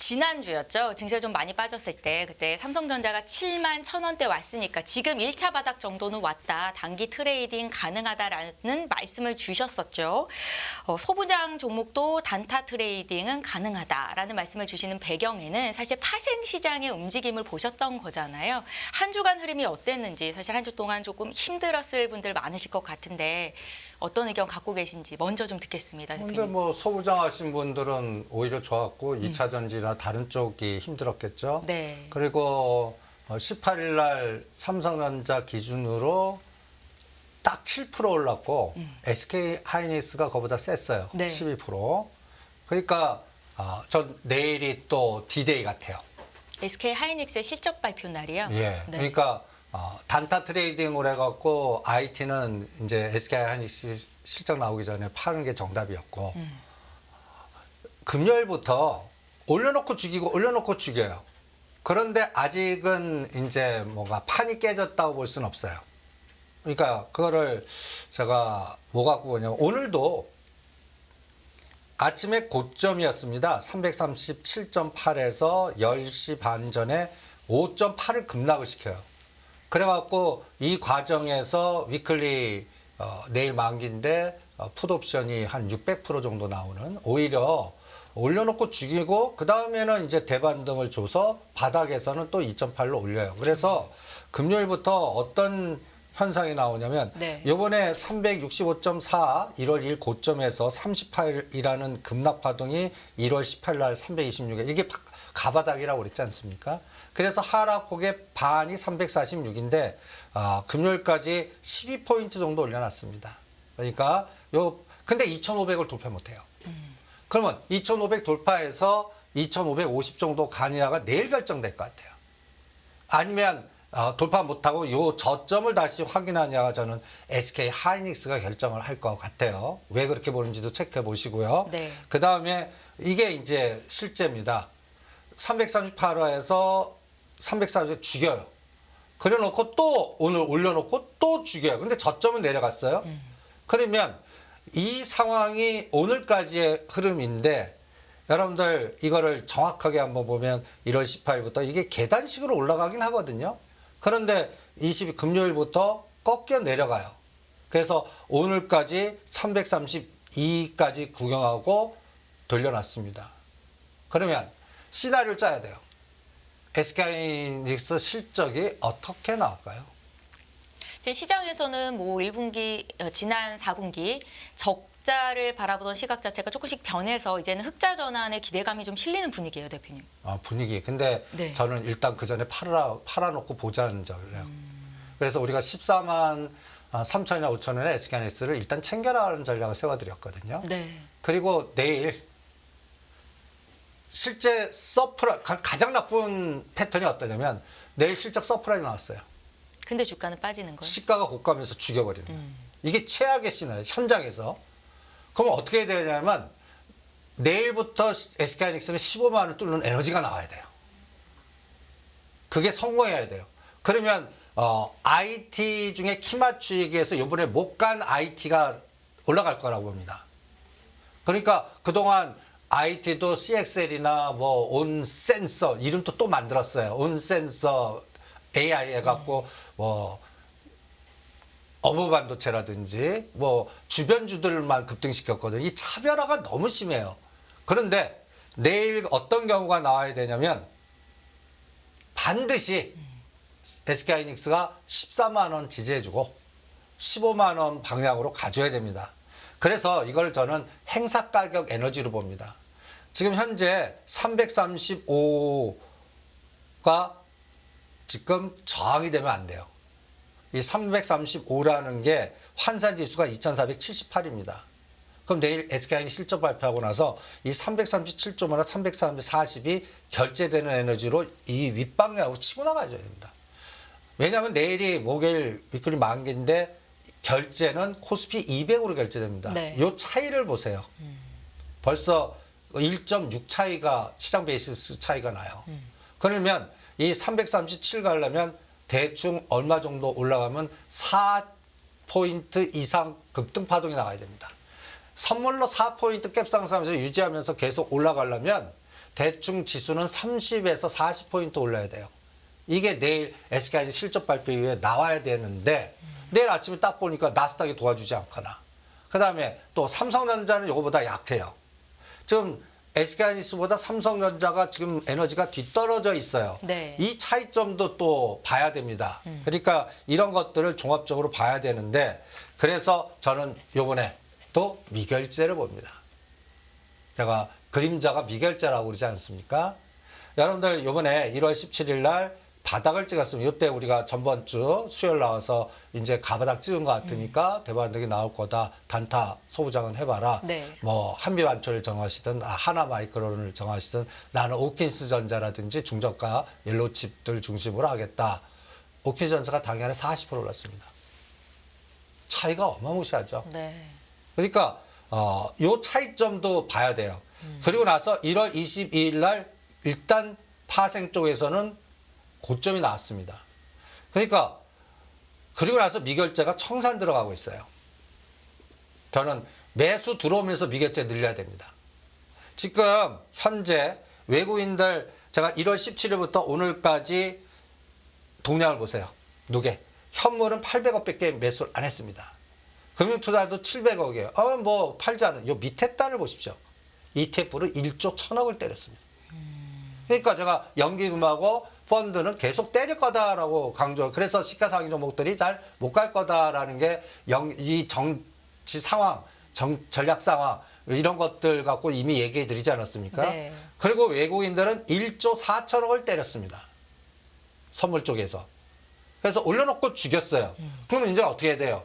지난주였죠. 증시가 좀 많이 빠졌을 때 그때 삼성전자가 7만 1,000원대 왔으니까 지금 1차 바닥 정도는 왔다. 단기 트레이딩 가능하다라는 말씀을 주셨었죠. 소부장 종목도 단타 트레이딩은 가능하다라는 말씀을 주시는 배경에는 사실 파생 시장의 움직임을 보셨던 거잖아요. 한 주간 흐름이 어땠는지 사실 한 주 동안 조금 힘들었을 분들 많으실 것 같은데 어떤 의견 갖고 계신지 먼저 좀 듣겠습니다. 근데 대표님. 뭐 소부장 하신 분들은 오히려 좋았고 2차 전지나 다른 쪽이 힘들었겠죠. 네. 그리고 18일 날 삼성전자 기준으로 딱 7% 올랐고 SK 하이닉스가 그거보다 셌어요. 네. 12%. 그러니까 전 내일이 또 D-Day 같아요. SK 하이닉스의 실적 발표 날이요. 예. 네. 그러니까 단타 트레이딩으로 해갖고 IT는 이제 SK 하이닉스 실적 나오기 전에 파는 게 정답이었고 금요일부터 올려놓고 죽이고 올려놓고 죽여요. 그런데 아직은 이제 뭔가 판이 깨졌다고 볼 수는 없어요. 그러니까 그거를 제가 뭐 갖고 보냐면 오늘도 아침에 고점이었습니다. 337.8에서 10시 반 전에 5.8을 급락을 시켜요. 그래갖고 이 과정에서 위클리 내일 만기인데 풋옵션이 한 600% 정도 나오는 오히려 올려놓고 죽이고 그 다음에는 이제 대반등을 줘서 바닥에서는 또 2.8로 올려요. 그래서 금요일부터 어떤 현상이 나오냐면 네. 이번에 365.4 1월 1일 고점에서 38이라는 급락 파동이 1월 18일 날 326에 이게 가바닥이라고 그랬지 않습니까? 그래서 하락폭의 반이 346인데 금요일까지 12포인트 정도 올려놨습니다. 그러니까 근데 2,500을 돌파 못해요. 그러면 2,500 돌파해서 2,550 정도 가느냐가 내일 결정될 것 같아요. 아니면 돌파 못하고 요 저점을 다시 확인하냐가 저는 SK 하이닉스가 결정을 할 것 같아요. 왜 그렇게 보는지도 체크해 보시고요. 네. 그 다음에 이게 이제 실제입니다. 338화에서 340에 죽여요. 그래놓고 또 오늘 올려놓고 또 죽여요. 근데 저점은 내려갔어요. 그러면 이 상황이 오늘까지의 흐름인데 여러분들 이거를 정확하게 한번 보면 1월 18일부터 이게 계단식으로 올라가긴 하거든요. 그런데 20일 금요일부터 꺾여 내려가요. 그래서 오늘까지 332까지 구경하고 돌려놨습니다. 그러면 시나리오를 짜야 돼요. SK하이닉스 실적이 어떻게 나올까요? 시장에서는 뭐 1분기, 지난 4분기 적자를 바라보던 시각 자체가 조금씩 변해서 이제는 흑자 전환의 기대감이 좀 실리는 분위기예요, 대표님. 분위기. 근데 네. 저는 일단 그 전에 팔아놓고 보자는 전략. 그래서 우리가 14만 3천이나 5천원의 SK하이닉스를 일단 챙겨라는 전략을 세워드렸거든요. 네. 그리고 내일 실제 가장 나쁜 패턴이 어떠냐면 내일 실적 서프라이즈 나왔어요. 근데 주가는 빠지는 거예요. 시가가 고가면서 죽여버리는 거예요. 이게 최악의 시나리오 현장에서. 그럼 어떻게 해야 되냐면 내일부터 SK하이닉스는 15만 원을 뚫는 에너지가 나와야 돼요. 그게 성공해야 돼요. 그러면 IT 중에 키 맞추기에서 이번에 못 간 IT가 올라갈 거라고 봅니다. 그러니까 그동안 IT도 CXL이나 뭐 온센서 이름도 또 만들었어요. 온센서 AI 해갖고 뭐 어부 반도체라든지 뭐 주변주들만 급등시켰거든요. 이 차별화가 너무 심해요. 그런데 내일 어떤 경우가 나와야 되냐면 반드시 SK하이닉스가 14만 원 지지해주고 15만 원 방향으로 가져야 됩니다. 그래서 이걸 저는 행사 가격 에너지로 봅니다. 지금 현재 335가 지금 저항이 되면 안 돼요. 이 335라는 게 환산지수가 2478입니다. 그럼 내일 SK하이닉스 실적 발표하고 나서 이 337.5나 340이 결제되는 에너지로 이 윗방향으로 치고 나가줘야 됩니다. 왜냐하면 내일이 목요일 위클리 만기인데 결제는 코스피 200으로 결제됩니다. 네. 이 차이를 보세요. 벌써 1.6 차이가 시장 베이시스 차이가 나요. 그러면 이 337 가려면 대충 얼마 정도 올라가면 4포인트 이상 급등 파동이 나와야 됩니다. 선물로 4포인트 갭상승하면서 유지하면서 계속 올라가려면 대충 지수는 30에서 40포인트 올라야 돼요. 이게 내일 SK하이닉스 실적 발표 이후에 나와야 되는데 내일 아침에 딱 보니까 나스닥이 도와주지 않거나 그다음에 또 삼성전자는 이거보다 약해요. 지금 SK하이닉스보다 삼성전자가 지금 에너지가 뒤떨어져 있어요. 네. 이 차이점도 또 봐야 됩니다. 그러니까 이런 것들을 종합적으로 봐야 되는데 그래서 저는 요번에 또 미결제를 봅니다. 제가 그림자가 미결제라고 그러지 않습니까? 여러분들 요번에 1월 17일 날 바닥을 찍었으면 이때 우리가 전번 주 수요일 나와서 이제 가바닥 찍은 것 같으니까 대바닥이 나올 거다. 단타 소부장은 해봐라. 네. 뭐 한미반초를 정하시든 하나마이크론을 정하시든 나는 오킨스 전자라든지 중저가 옐로칩들 중심으로 하겠다. 오킨스 전자가 당연히 40% 올랐습니다. 차이가 어마무시하죠. 네. 그러니까 요 차이점도 봐야 돼요. 그리고 나서 1월 22일 날 일단 파생 쪽에서는 고점이 나왔습니다. 그러니까 그리고 나서 미결제가 청산 들어가고 있어요. 저는 매수 들어오면서 미결제 늘려야 됩니다. 지금 현재 외국인들 제가 1월 17일부터 오늘까지 동향을 보세요. 누게? 현물은 800억밖에 매수를 안 했습니다. 금융투자도 700억이에요. 뭐 팔지 않은 요 밑에 단을 보십시오. ETF를 1조 1000억을 때렸습니다. 그러니까 제가 연기금하고 펀드는 계속 때릴 거다라고 강조. 그래서 시가상위 종목들이 잘 못 갈 거다라는 게 이 정치 상황, 전략 상황 이런 것들 갖고 이미 얘기해 드리지 않았습니까? 네. 그리고 외국인들은 1조 4천억을 때렸습니다. 선물 쪽에서. 그래서 올려놓고 죽였어요. 그러면 이제 어떻게 해야 돼요?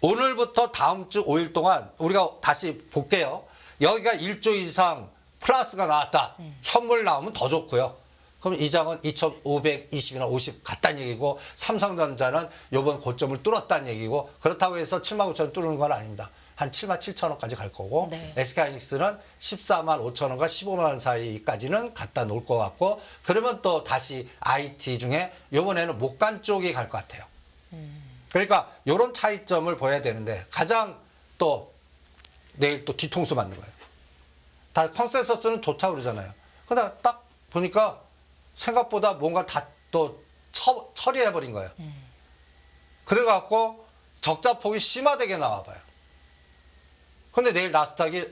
오늘부터 다음 주 5일 동안 우리가 다시 볼게요. 여기가 1조 이상 플러스가 나왔다. 현물 나오면 더 좋고요. 그럼 이장은 2,520이나 50 갔다는 얘기고 삼성전자는 이번 고점을 뚫었다는 얘기고 그렇다고 해서 79,000원 뚫는 건 아닙니다. 한 77,000원까지 갈 거고 네. SK하이닉스는 145,000원과 15만원 사이까지는 갖다 놓을 것 같고 그러면 또 다시 IT 중에 이번에는 못 간 쪽이 갈 것 같아요. 그러니까 이런 차이점을 보여야 되는데 가장 또 내일 또 뒤통수 맞는 거예요. 다 컨센서스는 좋다 그러잖아요. 근데 딱 보니까 생각보다 뭔가 다 또 처리해버린 거예요. 그래갖고 적자폭이 심화되게 나와봐요. 근데 내일 나스닥이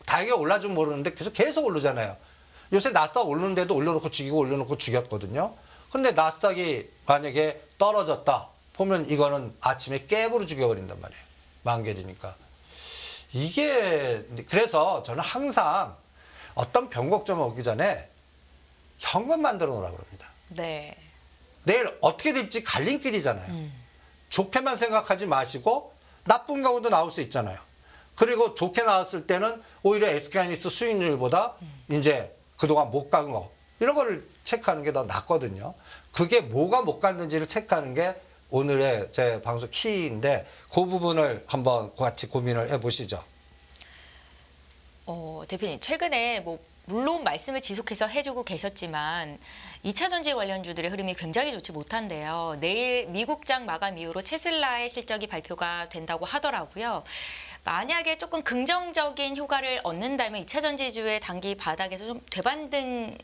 다행히 올라주면 모르는데 계속 오르잖아요. 요새 나스닥 오르는데도 올려놓고 죽이고 올려놓고 죽였거든요. 근데 나스닥이 만약에 떨어졌다 보면 이거는 아침에 깨부로 죽여버린단 말이에요. 만개리니까. 이게 그래서 저는 항상 어떤 변곡점 오기 전에 현금 만들어 놓으라고 그럽니다. 네. 내일 어떻게 될지 갈림길이잖아요. 좋게만 생각하지 마시고 나쁜 경우도 나올 수 있잖아요. 그리고 좋게 나왔을 때는 오히려 SK하이닉스 수익률보다 이제 그동안 못 간 거 이런 거를 체크하는 게 더 낫거든요. 그게 뭐가 못 갔는지를 체크하는 게 오늘의 제 방송 키인데 그 부분을 한번 같이 고민을 해보시죠. 대표님 최근에 뭐 물론 말씀을 지속해서 해주고 계셨지만 2차 전지 관련주들의 흐름이 굉장히 좋지 못한데요. 내일 미국장 마감 이후로 테슬라의 실적이 발표가 된다고 하더라고요. 만약에 조금 긍정적인 효과를 얻는다면 2차 전지주의 단기 바닥에서 좀 되반등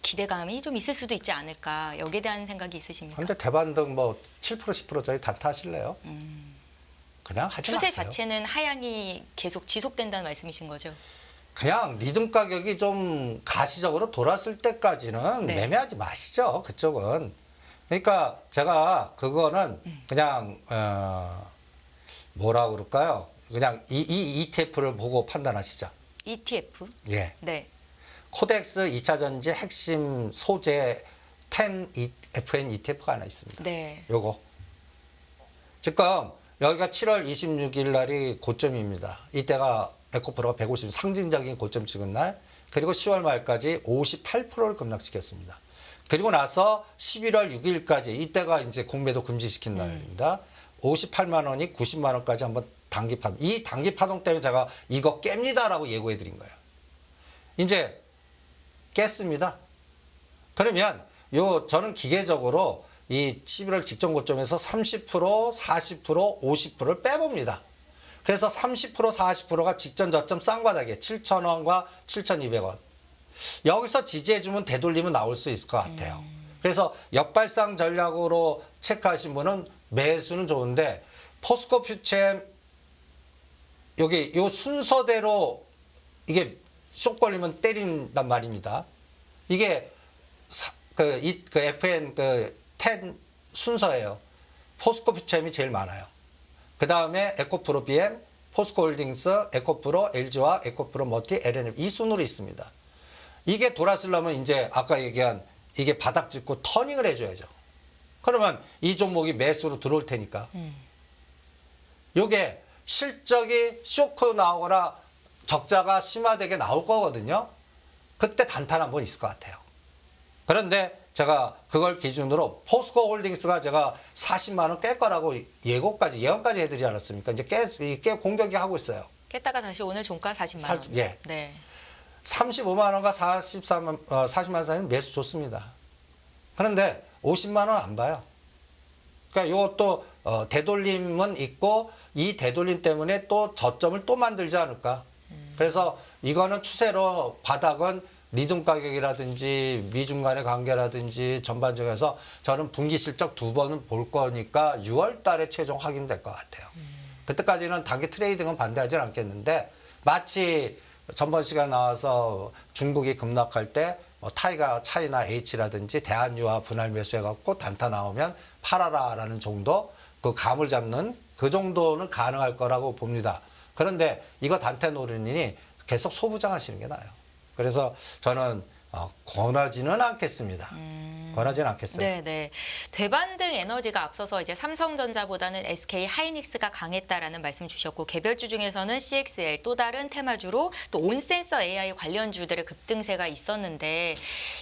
기대감이 좀 있을 수도 있지 않을까. 여기에 대한 생각이 있으십니까? 근데 대반등 뭐 7% 10%짜리 단타 하실래요? 그냥 하지 추세 마세요. 자체는 하향이 계속 지속된다는 말씀이신 거죠? 그냥 리듬 가격이 좀 가시적으로 돌았을 때까지는 네. 매매하지 마시죠. 그쪽은. 그러니까 제가 그거는 그냥 뭐라 그럴까요? 그냥 이 ETF를 보고 판단하시죠. ETF? 예. 네. 코덱스 2차 전지 핵심 소재 10 FN ETF가 하나 있습니다. 네. 요거. 지금 여기가 7월 26일 날이 고점입니다. 이때가 에코프로가 150 상징적인 고점 찍은 날. 그리고 10월 말까지 58%를 급락시켰습니다. 그리고 나서 11월 6일까지 이때가 이제 공매도 금지시킨 날입니다. 58만 원이 90만 원까지 한번 단기 파동. 이 단기 파동 때문에 제가 이거 깹니다라고 예고해 드린 거예요. 이제 깼습니다. 그러면 저는 기계적으로 이 11월 직전 고점에서 30%, 40%, 50%를 빼봅니다. 그래서 30%, 40%가 직전 저점 쌍바닥에 7,000원과 7,200원. 여기서 지지해주면 되돌리면 나올 수 있을 것 같아요. 그래서 역발상 전략으로 체크하신 분은 매수는 좋은데 포스코 퓨처엠 여기 요 순서대로 이게 쇼 걸리면 때린단 말입니다. 이게 그 FN 10 순서예요. 포스코 퓨처엠이 제일 많아요. 그 다음에 에코프로 BM, 포스코홀딩스, 에코프로, LG와 에코프로 멀티, LNM 이 순으로 있습니다. 이게 돌아서려면 이제 아까 얘기한 이게 바닥 짚고 터닝을 해줘야죠. 그러면 이 종목이 매수로 들어올 테니까. 요게 실적이 쇼크 나오거나 적자가 심화되게 나올 거거든요. 그때 단타 한번 있을 것 같아요. 그런데 제가 그걸 기준으로 포스코 홀딩스가 제가 40만 원 깰 거라고 예언까지 해드리지 않았습니까? 이제 깨 공격이 하고 있어요. 깼다가 다시 오늘 종가 40만 원. 예. 네. 35만 원과 40만 원 사이는 매수 좋습니다. 그런데 50만 원 안 봐요. 그러니까 이것도 되돌림은 있고 이 되돌림 때문에 또 저점을 또 만들지 않을까. 그래서 이거는 추세로 바닥은 리듬 가격이라든지 미중 간의 관계라든지 전반적으로 해서 저는 분기 실적 2번은 볼 거니까 6월 달에 최종 확인될 것 같아요. 그때까지는 단기 트레이딩은 반대하지 않겠는데 마치 전번 시간 나와서 중국이 급락할 때 타이가 차이나 H라든지 대한유화 분할 매수해갖고 단타 나오면 팔아라라는 정도 그 감을 잡는 그 정도는 가능할 거라고 봅니다. 그런데 이거 단타 노리니 계속 소부장하시는 게 나아요. 그래서 저는 권하지는 않겠습니다. 권하지는 않겠어요. 네. 되반등 에너지가 앞서서 이제 삼성전자보다는 SK 하이닉스가 강했다라는 말씀 주셨고 개별주 중에서는 CXL 또 다른 테마주로 또 온센서 AI 관련주들의 급등세가 있었는데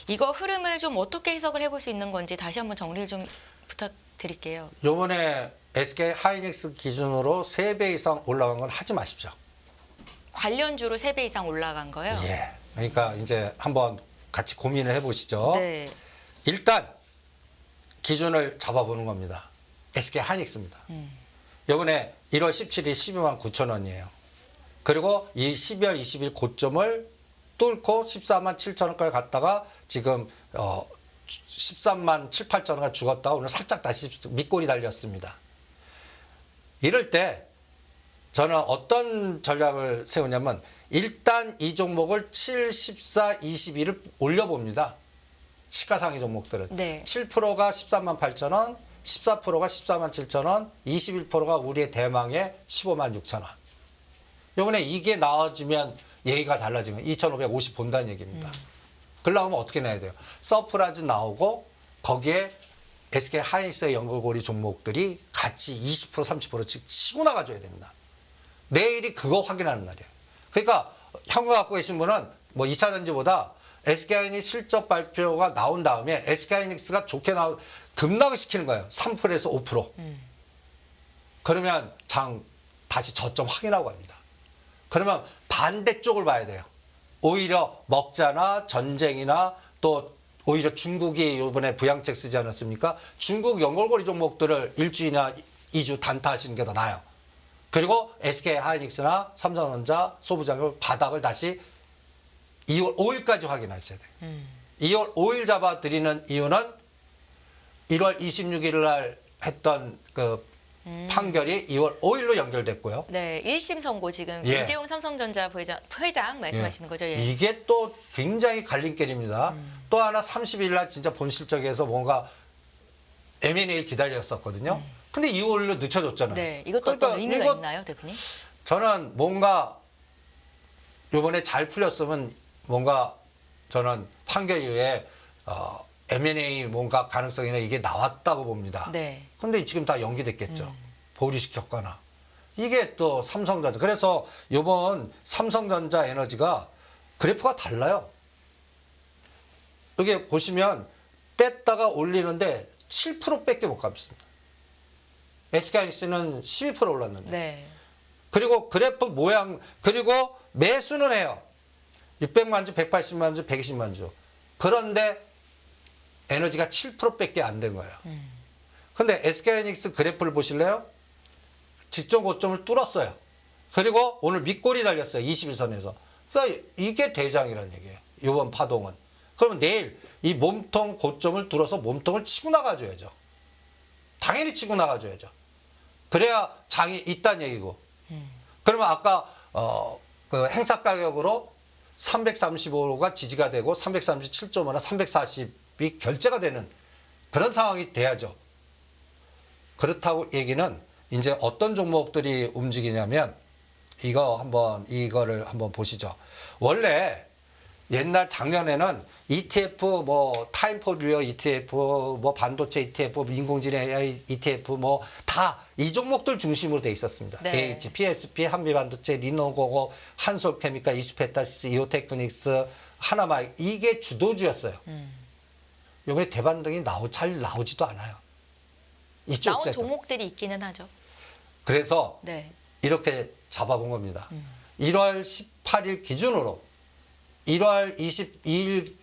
이거 흐름을 좀 어떻게 해석을 해볼 수 있는 건지 다시 한번 정리를 좀 부탁드릴게요. 요번에 SK 하이닉스 기준으로 3배 이상 올라간 건 하지 마십시오. 관련주로 3배 이상 올라간 거요? 예. 그러니까 이제 한번 같이 고민을 해보시죠. 네. 일단 기준을 잡아보는 겁니다. SK 하이닉스입니다. 이번에 1월 17일 12만 9천 원이에요. 그리고 이 12월 20일 고점을 뚫고 14만 7천 원까지 갔다가 지금 13만 7, 8천 원가 죽었다가 오늘 살짝 다시 밑골이 달렸습니다. 이럴 때 저는 어떤 전략을 세우냐면 일단 이 종목을 7, 14, 21을 올려봅니다. 시가상위 종목들은. 네. 7%가 13만 8천 원, 14%가 14만 7천 원, 21%가 우리의 대망의 15만 6천 원. 이번에 이게 나와지면 얘기가 달라지면 2,550 본다는 얘기입니다. 그러려면 어떻게 내야 돼요? 서프라즈 나오고 거기에 SK 하이닉스의 연결고리 종목들이 같이 20%, 30% 치고 나가줘야 됩니다. 내일이 그거 확인하는 날이에요. 그러니까 현금 갖고 계신 분은 뭐 2차 전지보다 SK하이닉스 실적 발표가 나온 다음에 SK하이닉스가 좋게 급락을 시키는 거예요. 3%에서 5%. 그러면 장 다시 저점 확인하고 갑니다. 그러면 반대쪽을 봐야 돼요. 오히려 먹자나 전쟁이나 또 오히려 중국이 이번에 부양책 쓰지 않았습니까? 중국 연결고리 종목들을 일주일이나 2주 단타하시는 게 더 나아요. 그리고 SK 하이닉스나 삼성전자, 소부장을 바닥을 다시 2월 5일까지 확인하셔야 돼요. 2월 5일 잡아드리는 이유는 1월 26일 날 했던 그 판결이 2월 5일로 연결됐고요. 네, 1심 선고 지금 예. 이재용 삼성전자 회장 말씀하시는 거죠? 예. 이게 또 굉장히 갈림길입니다. 또 하나 30일 날 진짜 본실적에서 뭔가 M&A 기다렸었거든요. 근데 2월로 늦춰졌잖아요. 네, 이것도 그러니까 어떤 의미가 이거 있나요, 대표님? 저는 뭔가 이번에 잘 풀렸으면 뭔가 저는 판결 이후에 M&A 뭔가 가능성이나 이게 나왔다고 봅니다. 네. 근데 지금 다 연기됐겠죠. 보류시켰거나. 이게 또 삼성전자. 그래서 이번 삼성전자 에너지가 그래프가 달라요. 여기 보시면 뺐다가 올리는데 7%밖에 못 갚습니다. SK하이닉스는 12% 올랐는데. 네. 그리고 그래프 모양, 그리고 매수는 해요. 600만 주, 180만 주, 120만 주. 그런데 에너지가 7%밖에 안 된 거예요. 근데 SK하이닉스 그래프를 보실래요? 직전 고점을 뚫었어요. 그리고 오늘 밑골이 달렸어요. 21선에서. 그러니까 이게 대장이라는 얘기예요. 이번 파동은. 그러면 내일 이 몸통 고점을 뚫어서 몸통을 치고 나가줘야죠. 당연히 치고 나가줘야죠. 그래야 장이 있다는 얘기고. 그러면 아까 그 행사 가격으로 335가 지지가 되고 337.5나 340이 결제가 되는 그런 상황이 돼야죠. 그렇다고 얘기는 이제 어떤 종목들이 움직이냐면 이거를 한번 보시죠. 원래 옛날 작년에는 ETF 뭐 타임포리어 ETF 뭐 반도체 ETF 인공지능 AI ETF 뭐 다 이 종목들 중심으로 돼 있었습니다. 네. AH, PSP, 한미반도체, 리노고고, 한솔케미카, 이수페타시스, 이오테크닉스, 하나마이 이게 주도주였어요. 이번에 대반등이 잘 나오지도 않아요. 이쪽 나온 섹터. 종목들이 있기는 하죠. 그래서 네. 이렇게 잡아본 겁니다. 1월 18일 기준으로 1월 22일,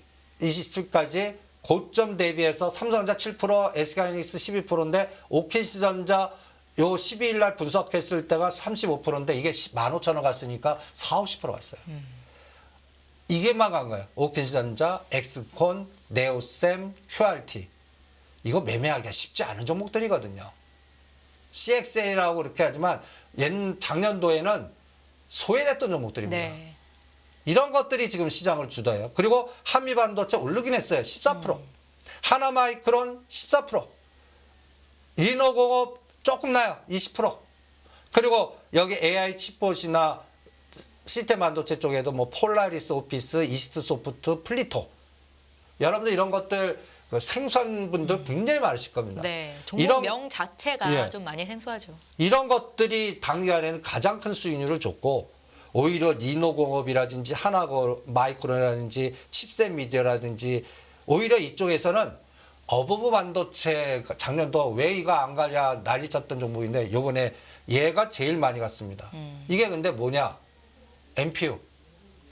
27일까지 고점 대비해서 삼성전자 7%, SK하이닉스 12%인데 오케시전자 요 12일 날 분석했을 때가 35%인데 이게 15,000원 갔으니까 40, 50% 갔어요. 이게만 간 거예요. 오케시전자, 엑스콘, 네오셈, QRT. 이거 매매하기가 쉽지 않은 종목들이거든요. CXL이라고 그렇게 하지만 작년도에는 소외됐던 종목들입니다. 네. 이런 것들이 지금 시장을 주도해요. 그리고 한미반도체 오르긴 했어요. 14%. 하나마이크론 14%. 리노공업 조금 나요. 20%. 그리고 여기 AI 칩봇이나 시스템 반도체 쪽에도 뭐 폴라리스 오피스, 이스트 소프트, 플리토. 여러분들 이런 것들 그 생소한 분들 굉장히 많으실 겁니다. 네. 종목명 자체가 예. 좀 많이 생소하죠. 이런 것들이 단기간에는 가장 큰 수익률을 줬고 오히려 리노공업이라든지 하나마이크론이라든지 칩셋 미디어라든지 오히려 이쪽에서는 어버브 반도체 작년도 왜 이거 안 가냐 난리쳤던 종목인데 이번에 얘가 제일 많이 갔습니다. 이게 근데 뭐냐? MPU,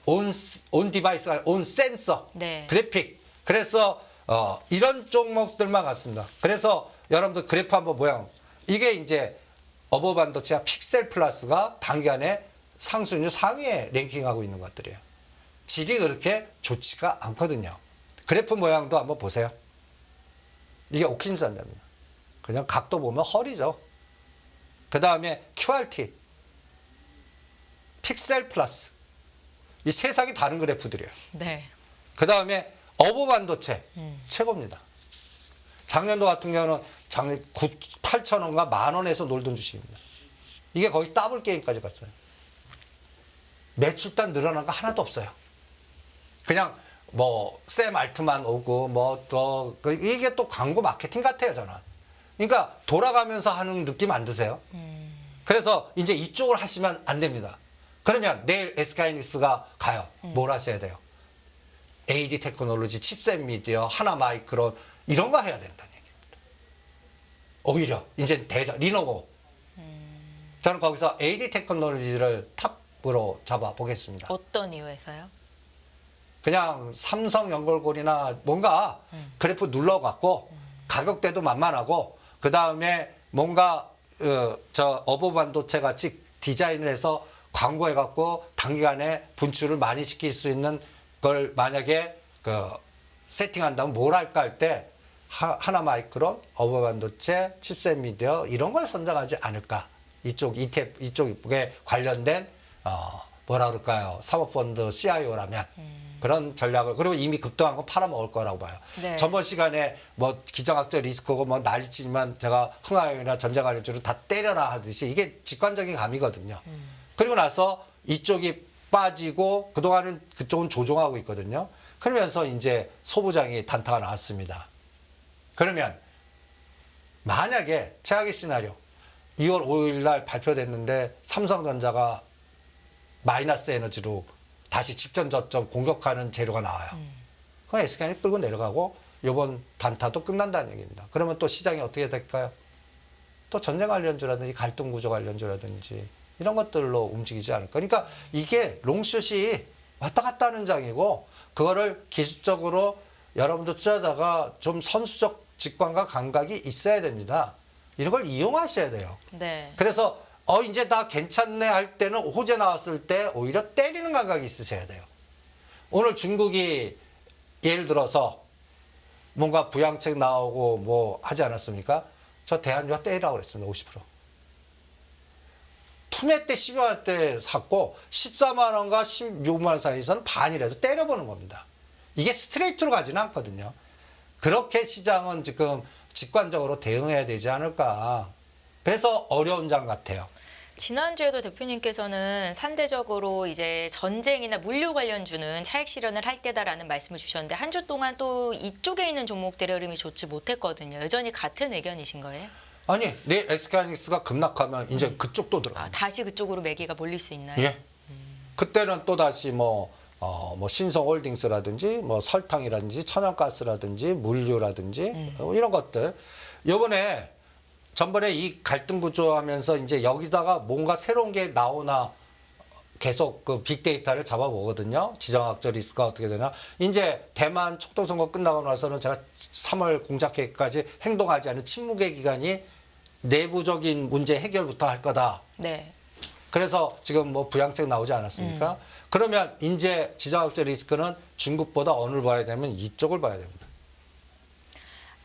온 디바이스가 온 센서, 네. 그래픽. 그래서 이런 종목들만 갔습니다. 그래서 여러분들 그래프 한번 모양. 이게 이제 어버브 반도체와 픽셀 플러스가 단기간에 상승률 상위에 랭킹하고 있는 것들이에요. 질이 그렇게 좋지가 않거든요. 그래프 모양도 한번 보세요. 이게 오킨전자입니다. 그냥 각도 보면 허리죠. 그 다음에 QRT, 픽셀 플러스. 이 세상이 다른 그래프들이에요. 네. 그 다음에 어버 반도체 최고입니다. 작년도 같은 경우는 작년 8,000원과 10,000원에서 놀던 주식입니다. 이게 거의 더블 게임까지 갔어요. 매출단 늘어난 거 하나도 없어요. 그냥 뭐 샘 알트만 오고 뭐 또 이게 또 광고 마케팅 같아요 저는. 그러니까 돌아가면서 하는 느낌 안 드세요? 그래서 이제 이쪽을 하시면 안 됩니다. 그러면 내일 SK하이닉스가 가요. 뭘 하셔야 돼요? AD 테크놀로지, 칩셋 미디어, 하나마이크론 이런 거 해야 된다는 얘기입니다. 오히려 이제 리노고. 저는 거기서 AD 테크놀로지를 탑으로 잡아보겠습니다. 어떤 이유에서요? 그냥 삼성 연결고리나 뭔가 그래프 눌러갖고 가격대도 만만하고 그 다음에 뭔가 저 어버 반도체 같이 디자인을 해서 광고해갖고 단기간에 분출을 많이 시킬 수 있는 걸 만약에 그 세팅한다면 뭘 할까 할 때 하나마이크론, 어버 반도체, 칩셋 미디어 이런 걸 선정하지 않을까. 이쪽 ETF 이쪽에 관련된 뭐라 그럴까요? 사모펀드 CIO라면 그런 전략을 그리고 이미 급등한 거 팔아먹을 거라고 봐요. 네. 저번 시간에 뭐 기정학적 리스크고 뭐 난리치지만 제가 흥하용이나 전자관련주를 다 때려라 하듯이 이게 직관적인 감이거든요. 그리고 나서 이쪽이 빠지고 그동안은 그쪽은 조종하고 있거든요. 그러면서 이제 소부장이 단타가 나왔습니다. 그러면 만약에 최악의 시나리오 2월 5일 날 발표됐는데 삼성전자가 마이너스 에너지로 다시 직전 저점 공격하는 재료가 나와요. 그럼 SK하이닉스 끌고 내려가고 이번 단타도 끝난다는 얘기입니다. 그러면 또 시장이 어떻게 될까요? 또 전쟁 관련주라든지 갈등 구조 관련주라든지 이런 것들로 움직이지 않을까. 그러니까 이게 롱숏이 왔다 갔다 하는 장이고 그거를 기술적으로 여러분들 투자자가 좀 선수적 직관과 감각이 있어야 됩니다. 이런 걸 이용하셔야 돼요. 네. 그래서 이제 나 괜찮네 할 때는 호재 나왔을 때 오히려 때리는 감각이 있으셔야 돼요. 오늘 중국이 예를 들어서 뭔가 부양책 나오고 뭐 하지 않았습니까? 저 대한유화 떼라고 그랬습니다. 50%. 투매 때 12만 원대 샀고 14만 원과 16만 원 사이에서는 반이라도 때려보는 겁니다. 이게 스트레이트로 가지는 않거든요. 그렇게 시장은 지금 직관적으로 대응해야 되지 않을까. 그래서 어려운 장 같아요. 지난주에도 대표님께서는 상대적으로 이제 전쟁이나 물류 관련주는 차익 실현을 할 때다라는 말씀을 주셨는데 한 주 동안 또 이쪽에 있는 종목들의 흐름이 좋지 못했거든요. 여전히 같은 의견이신 거예요? 아니, 내일 SK하이닉스가 급락하면 이제 그쪽도 들어가요. 다시 그쪽으로 매기가 몰릴 수 있나요? 예. 그때는 또 다시 뭐 신성홀딩스라든지 뭐 설탕이라든지 천연가스라든지 물류라든지 이런 것들. 요번에 전번에 이 갈등 구조하면서 이제 여기다가 뭔가 새로운 게 나오나 계속 그 빅데이터를 잡아보거든요. 지정학적 리스크가 어떻게 되나. 이제 대만 총통선거 끝나고 나서는 제가 3월 공작회의까지 행동하지 않은 침묵의 기간이 내부적인 문제 해결부터 할 거다. 네. 그래서 지금 뭐 부양책 나오지 않았습니까? 그러면 이제 지정학적 리스크는 중국보다 어느 봐야 되면 이쪽을 봐야 됩니다.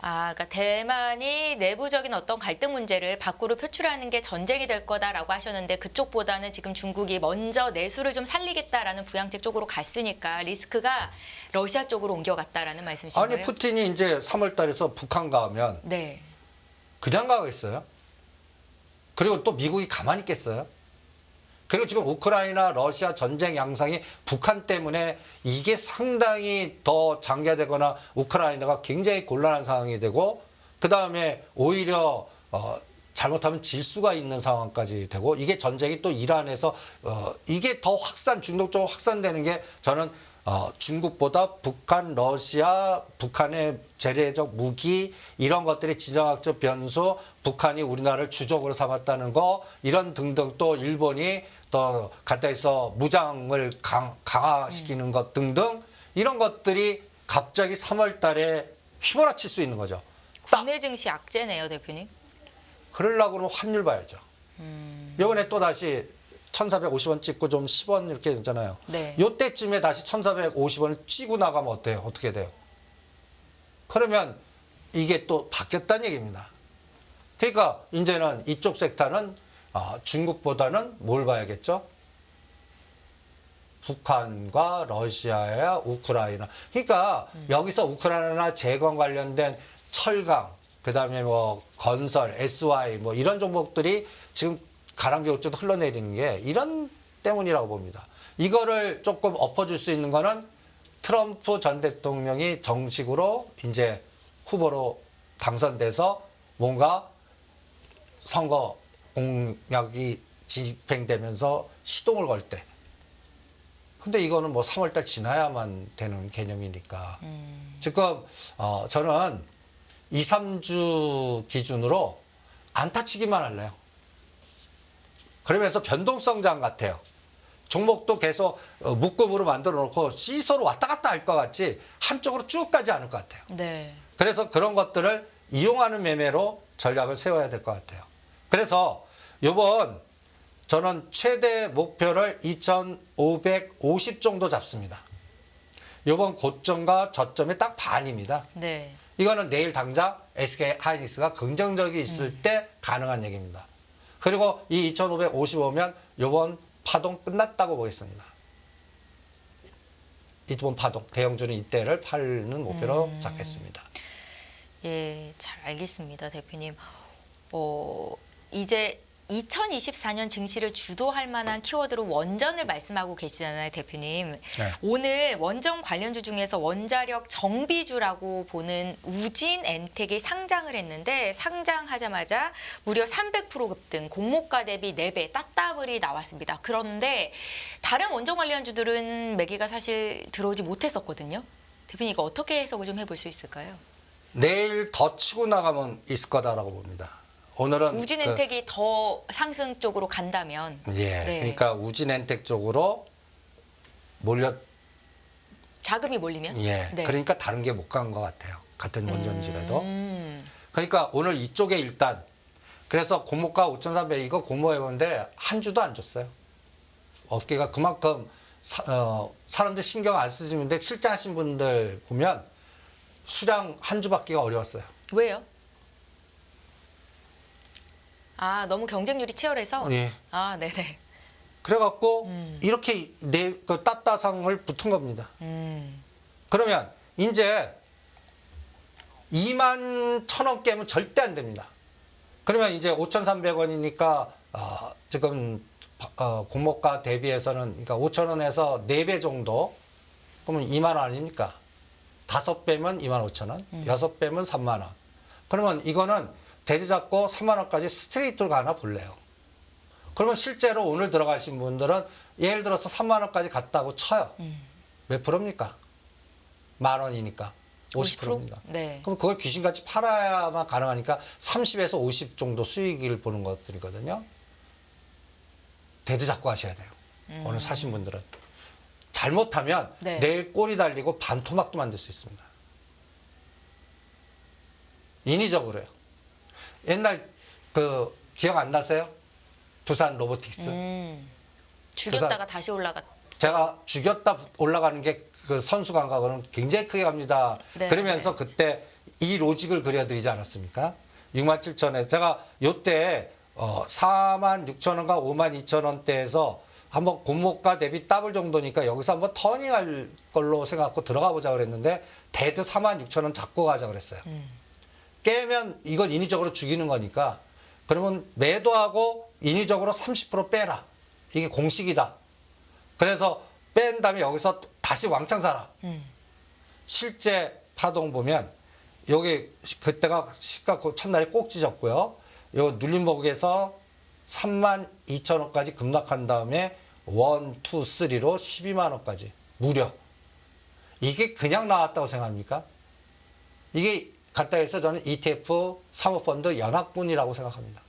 그러니까 대만이 내부적인 어떤 갈등 문제를 밖으로 표출하는 게 전쟁이 될 거다라고 하셨는데 그쪽보다는 지금 중국이 먼저 내수를 좀 살리겠다라는 부양책 쪽으로 갔으니까 리스크가 러시아 쪽으로 옮겨갔다라는 말씀이신 아니 거예요? 푸틴이 이제 3월 달에서 북한 가면 네. 그냥 가겠어요? 그리고 또 미국이 가만히 있겠어요? 그리고 지금 우크라이나 러시아 전쟁 양상이 북한 때문에 이게 상당히 더 장기화되거나 우크라이나가 굉장히 곤란한 상황이 되고 그다음에 오히려 잘못하면 질 수가 있는 상황까지 되고 이게 전쟁이 또 이란에서 이게 더 중독적으로 확산되는 게 저는 중국보다 북한, 러시아, 북한의 재래적 무기 이런 것들이 지정학적 변수, 북한이 우리나라를 주적으로 삼았다는 거 이런 등등 또 일본이 더 가까이서 무장을 강화시키는 것 등등 이런 것들이 갑자기 3월 달에 휘몰아칠 수 있는 거죠. 국내 증시 악재네요, 대표님. 그러려고 그러면 환율 봐야죠. 이번에 또 다시 1,450원 찍고 좀 10원 이렇게 되잖아요. 네. 요때쯤에 다시 1,450원을 찌고 나가면 어때요? 어떻게 돼요? 그러면 이게 또 바뀌었다는 얘기입니다. 그러니까 이제는 이쪽 섹터는 중국보다는 뭘 봐야겠죠? 북한과 러시아야 우크라이나. 그러니까 여기서 우크라이나 재건 관련된 철강, 그다음에 뭐 건설, SY 뭐 이런 종목들이 지금 가랑비 옷도 흘러내리는 게 이런 때문이라고 봅니다. 이거를 조금 엎어줄 수 있는 거는 트럼프 전 대통령이 정식으로 이제 후보로 당선돼서 뭔가 선거 공약이 집행되면서 시동을 걸 때. 근데 이거는 뭐 3월달 지나야만 되는 개념이니까. 지금 저는 2, 3주 기준으로 안타치기만 할래요. 그러면서 변동성장 같아요. 종목도 계속 묶음으로 만들어 놓고 시소로 왔다 갔다 할 것 같지 한쪽으로 쭉 가지 않을 것 같아요. 네. 그래서 그런 것들을 이용하는 매매로 전략을 세워야 될 것 같아요. 그래서 이번 저는 최대 목표를 2,550 정도 잡습니다. 이번 고점과 저점이 딱 반입니다. 네. 이거는 내일 당장 SK하이닉스가 긍정적이 있을 때 가능한 얘기입니다. 그리고 이 2,555면 이번 파동 끝났다고 보겠습니다. 이번 파동, 대형주는 이때를 팔는 목표로 잡겠습니다. 예, 잘 알겠습니다, 대표님. 이제 2024년 증시를 주도할 만한 키워드로 원전을 말씀하고 계시잖아요, 대표님. 네. 오늘 원전 관련주 중에서 원자력 정비주라고 보는 우진엔텍이 상장을 했는데 상장하자마자 무려 300% 급등, 공모가 대비 4배 따따블이 나왔습니다. 그런데 다른 원전 관련주들은 매기가 사실 들어오지 못했었거든요. 대표님 이거 어떻게 해석을 좀 해볼 수 있을까요? 내일 더 치고 나가면 있을 거다라고 봅니다. 오늘은 우진엔텍이 더 상승 쪽으로 간다면 예, 네. 그러니까 우진엔텍 쪽으로 자금이 몰리면 예, 네. 그러니까 다른 게 못 간 것 같아요. 같은 원전지라도. 그러니까 오늘 이쪽에 일단 그래서 공모가 5,300 이거 공모해보는데 한 주도 안 줬어요. 업계가 그만큼 사람들 신경 안 쓰시는데 실제 하신 분들 보면 수량 한 주 받기가 어려웠어요. 왜요? 아, 너무 경쟁률이 치열해서? 예. 아, 네네. 그래갖고 이렇게 그 따따상을 붙은 겁니다. 그러면 이제 2만 1,000원 깨면 절대 안 됩니다. 그러면 이제 5,300원이니까 지금 공모가 대비해서는 그러니까 5,000원에서 4배 정도 그러면 2만 원 아닙니까? 5배면 25,000원, 6배면 3만 원. 그러면 이거는 대지 잡고 3만 원까지 스트레이트로 가나 볼래요. 그러면 실제로 오늘 들어가신 분들은 예를 들어서 3만 원까지 갔다고 쳐요. 몇 프로입니까? 10,000원이니까 50%입니다. 네. 그럼 그걸 귀신같이 팔아야만 가능하니까 30에서 50 정도 수익을 보는 것들이거든요. 대드 잡고 하셔야 돼요. 오늘 사신 분들은. 잘못하면 네. 내일 꼬리 달리고 반토막도 만들 수 있습니다. 인위적으로요. 옛날 그 기억 안 나세요? 두산 로보틱스. 죽였다가 다시 올라갔. 제가 죽였다 올라가는 게 그 선수 감각으로는 굉장히 크게 갑니다. 네, 그러면서 그때 이 로직을 그려드리지 않았습니까? 67,000에 제가 요때 46,000원과 52,000원대에서 한번 공모가 대비 더블 정도니까 여기서 한번 터닝할 걸로 생각하고 들어가 보자 그랬는데 대드 46,000원 잡고 가자 그랬어요. 깨면 이건 인위적으로 죽이는 거니까 그러면 매도하고 인위적으로 30% 빼라. 이게 공식이다. 그래서 뺀 다음에 여기서 다시 왕창 사라. 실제 파동 보면 여기 그때가 시가 첫날에 꼭 찢었고요. 요 눌림목에서 32,000원까지 급락한 다음에 1, 2, 3로 12만 원까지 무려. 이게 그냥 나왔다고 생각합니까? 이게 간단히 해서 저는 ETF 사모펀드 연합군이라고 생각합니다.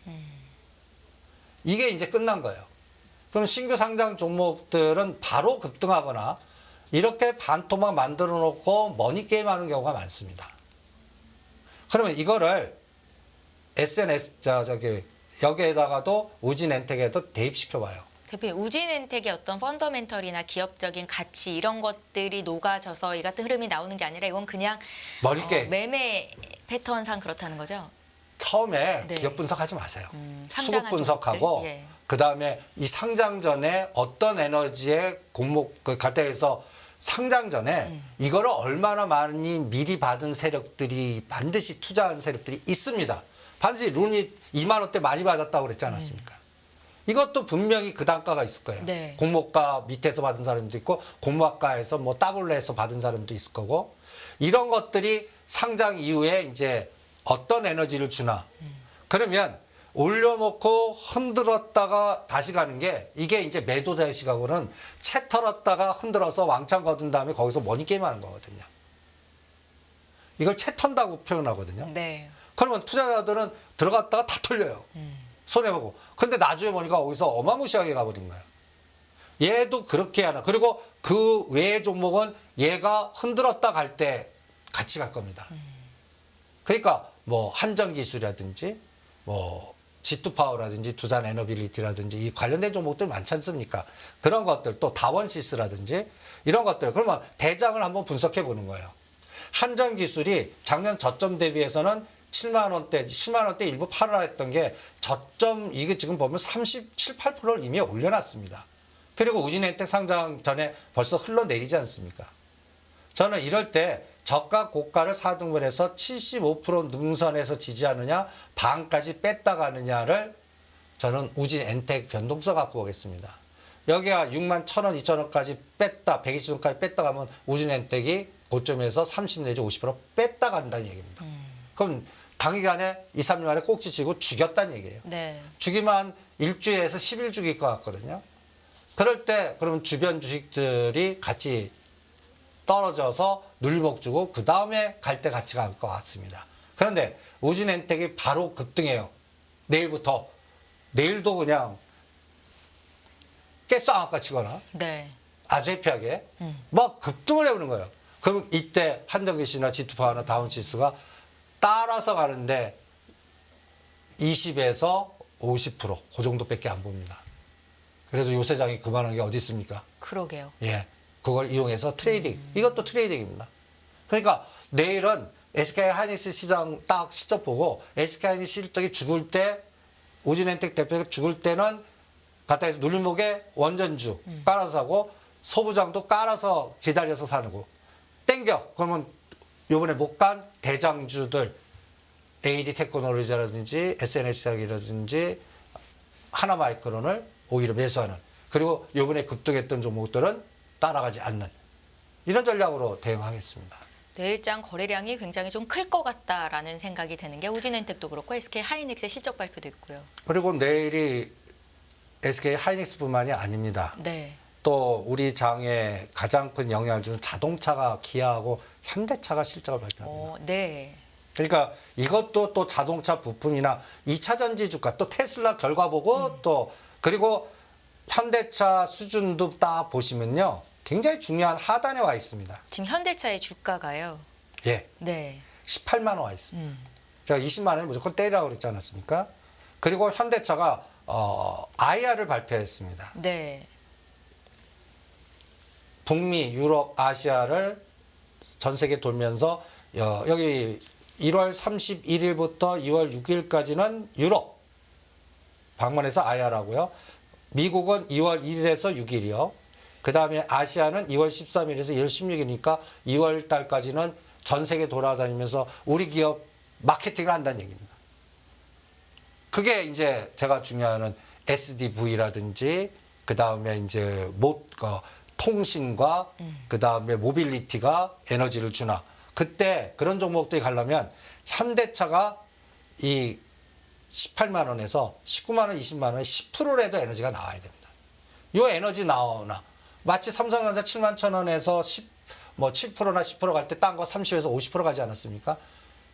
이게 이제 끝난 거예요. 그럼 신규 상장 종목들은 바로 급등하거나 이렇게 반토막 만들어 놓고 머니게임 하는 경우가 많습니다. 그러면 이거를 SNS, 여기에다가도 우진엔텍에도 대입시켜 봐요. 대표님, 우진엔텍의 어떤 펀더멘털이나 기업적인 가치 이런 것들이 녹아져서 이 같은 흐름이 나오는 게 아니라 이건 그냥 머니게임. 매매 패턴상 그렇다는 거죠? 처음에 네. 기업 분석하지 마세요. 수급 상장한 분석하고 종목들? 예. 그다음에 이 상장 전에 어떤 에너지의 공목 그 갈대에서 상장 전에 이거를 얼마나 많이 미리 받은 세력들이 반드시 투자한 세력들이 있습니다. 반드시 룬이 2만 원대 많이 받았다고 그랬지 않았습니까? 이것도 분명히 그 단가가 있을 거예요. 네. 공모가 밑에서 받은 사람도 있고 공모가에서 뭐 더블로 해서 받은 사람도 있을 거고 이런 것들이 상장 이후에 이제 어떤 에너지를 주나 그러면 올려놓고 흔들었다가 다시 가는 게 이게 이제 매도자의 시각으로는 채 털었다가 흔들어서 왕창 거둔 다음에 거기서 머니게임 하는 거거든요. 이걸 채 턴다고 표현하거든요. 네. 그러면 투자자들은 들어갔다가 다 털려요. 손해보고. 근데 나중에 보니까 거기서 어마무시하게 가버린 거예요. 얘도 그렇게 하나. 그리고 그 외의 종목은 얘가 흔들었다 갈 때 같이 갈 겁니다. 그러니까 뭐 한전기술이라든지 뭐 G2파워라든지 두산 에너빌리티라든지 이 관련된 종목들 많지 않습니까? 그런 것들 또 다원시스라든지 이런 것들 그러면 대장을 한번 분석해 보는 거예요. 한전기술이 작년 저점 대비해서는 7만 원대, 10만 원대 일부 팔아라 했던 게 저점 이게 지금 보면 37, 8%를 이미 올려놨습니다. 그리고 우진엔텍 상장 전에 벌써 흘러내리지 않습니까? 저는 이럴 때 저가 고가를 4등분 해서 75% 능선에서 지지하느냐 반까지 뺐다 가느냐를 저는 우진엔텍 변동성 갖고 보겠습니다. 여기가 6만 1,000원, 2,000원까지 뺐다 120원까지 뺐다 가면 우진엔텍이 고점에서 30 내지 50% 뺐다 간다는 얘기입니다. 그럼 단기간에 2, 3년 안에 꼭지 치고 죽였다는 얘기예요. 네. 죽이면 한 일주일에서 10일 죽일 것 같거든요. 그럴 때 그러면 주변 주식들이 같이 떨어져서 눌림목 주고 그 다음에 갈 때 같이 갈 것 같습니다. 그런데 우진엔텍이 바로 급등해요. 내일부터. 내일도 그냥 cap상학가 치거나 네. 아주 해피하게 막 급등을 해오는 거예요. 그럼 이때 한전기술이나 G2파워나 다운지수가 따라서 가는데 20에서 50%, 그 정도밖에 안 봅니다. 그래도 요새장이 그만한 게 어디 있습니까? 그러게요. 예, 그걸 이용해서 트레이딩. 이것도 트레이딩입니다. 그러니까 내일은 SK 하이닉스 시장 딱 실적 보고 SK 하이닉스 실적이 죽을 때 우진엔텍 대표가 죽을 때는 갖다 해서 눌림목에 원전주 깔아서 사고 소부장도 깔아서 기다려서 사는 거. 땡겨. 그러면 요번에 못 간 대장주들 AD 테크놀로지라든지 SNS이라든지 하나마이크론을 오히려 매수하는. 그리고 요번에 급등했던 종목들은 따라가지 않는. 이런 전략으로 대응하겠습니다. 내일장 거래량이 굉장히 좀 클 것 같다라는 생각이 드는 게 우진엔텍도 그렇고 SK 하이닉스의 실적 발표도 있고요. 그리고 내일이 SK 하이닉스뿐만이 아닙니다. 네. 또 우리 장에 가장 큰 영향을 주는 자동차가 기아하고 현대차가 실적을 발표합니다. 네. 그러니까 이것도 또 자동차 부품이나 2차 전지 주가 또 테슬라 결과 보고 또 그리고 현대차 수준도 딱 보시면요. 굉장히 중요한 하단에 와 있습니다. 지금 현대차의 주가가요. 예. 네. 18만 원 와 있습니다. 제가 20만 원을 무조건 때리라고 그랬지 않았습니까? 그리고 현대차가 IR을 발표했습니다. 네. 북미, 유럽, 아시아를 전 세계 돌면서 여기 1월 31일부터 2월 6일까지는 유럽 방문해서 IR하고요. 미국은 2월 1일에서 6일이요. 그 다음에 아시아는 2월 13일에서 2월 16일이니까 2월 달까지는 전 세계 돌아다니면서 우리 기업 마케팅을 한다는 얘기입니다. 그게 이제 제가 중요한 SDV라든지 그 다음에 이제 통신과 그 다음에 모빌리티가 에너지를 주나. 그때 그런 종목들이 가려면 현대차가 이 18만 원에서 19만 원, 20만 원에 10%라도 에너지가 나와야 됩니다. 이 에너지 나오나. 마치 삼성전자 7만 1,000원에서 7%나 10% 갈 때 딴 거 30에서 50% 가지 않았습니까?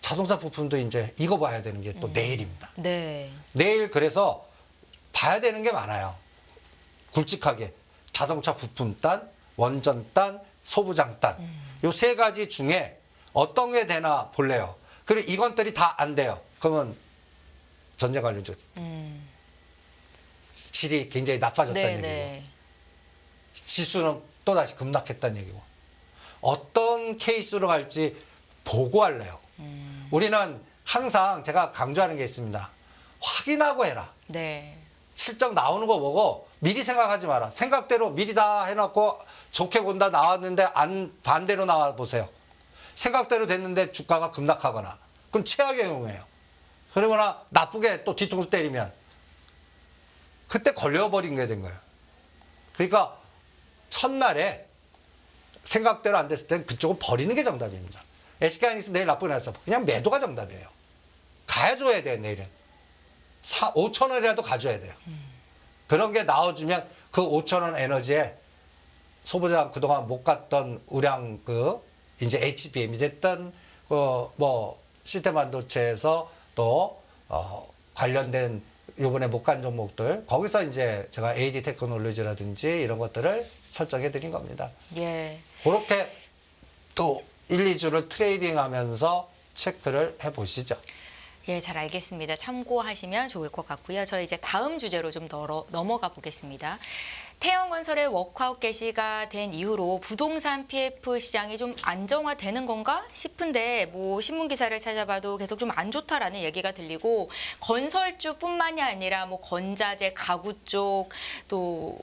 자동차 부품도 이제 이거 봐야 되는 게 또 내일입니다. 네. 내일 그래서 봐야 되는 게 많아요. 굵직하게. 자동차 부품단, 원전단, 소부장단. 요 세 가지 중에 어떤 게 되나 볼래요. 그리고 이것들이 다 안 돼요. 그러면 전제 관련주 질이 굉장히 나빠졌다는 얘기고. 네. 지수는 또다시 급락했다는 얘기고. 어떤 케이스로 갈지 보고 할래요. 우리는 항상 제가 강조하는 게 있습니다. 확인하고 해라. 네. 실적 나오는 거 보고 미리 생각하지 마라. 생각대로 미리 다 해놓고 좋게 본다 나왔는데 반대로 나와 보세요. 생각대로 됐는데 주가가 급락하거나. 그건 최악의 경우예요. 그러거나 나쁘게 또 뒤통수 때리면 그때 걸려버린 게 된 거예요. 그러니까 첫날에 생각대로 안 됐을 땐 그쪽은 버리는 게 정답입니다. SK하이닉스 내일 나쁘게 나왔어. 그냥 매도가 정답이에요. 가져야 돼요, 내일은. 5천 원이라도 가져야 돼요. 그런 게 나와주면 그 5천 원 에너지에 소비자 그동안 못 갔던 우량 이제 HBM이 됐던 시스템 반도체에서 또 관련된 요번에 못 간 종목들 거기서 이제 제가 AD 테크놀로지라든지 이런 것들을 설정해 드린 겁니다. 예. 그렇게 또 1, 2주를 트레이딩하면서 체크를 해 보시죠. 예, 잘 알겠습니다. 참고하시면 좋을 것 같고요. 저희 이제 다음 주제로 좀 넘어가 보겠습니다. 태영건설의 워크아웃 개시가 된 이후로 부동산 PF 시장이 좀 안정화되는 건가 싶은데 뭐 신문 기사를 찾아봐도 계속 좀 안 좋다라는 얘기가 들리고 건설주뿐만이 아니라 뭐 건자재, 가구 쪽 또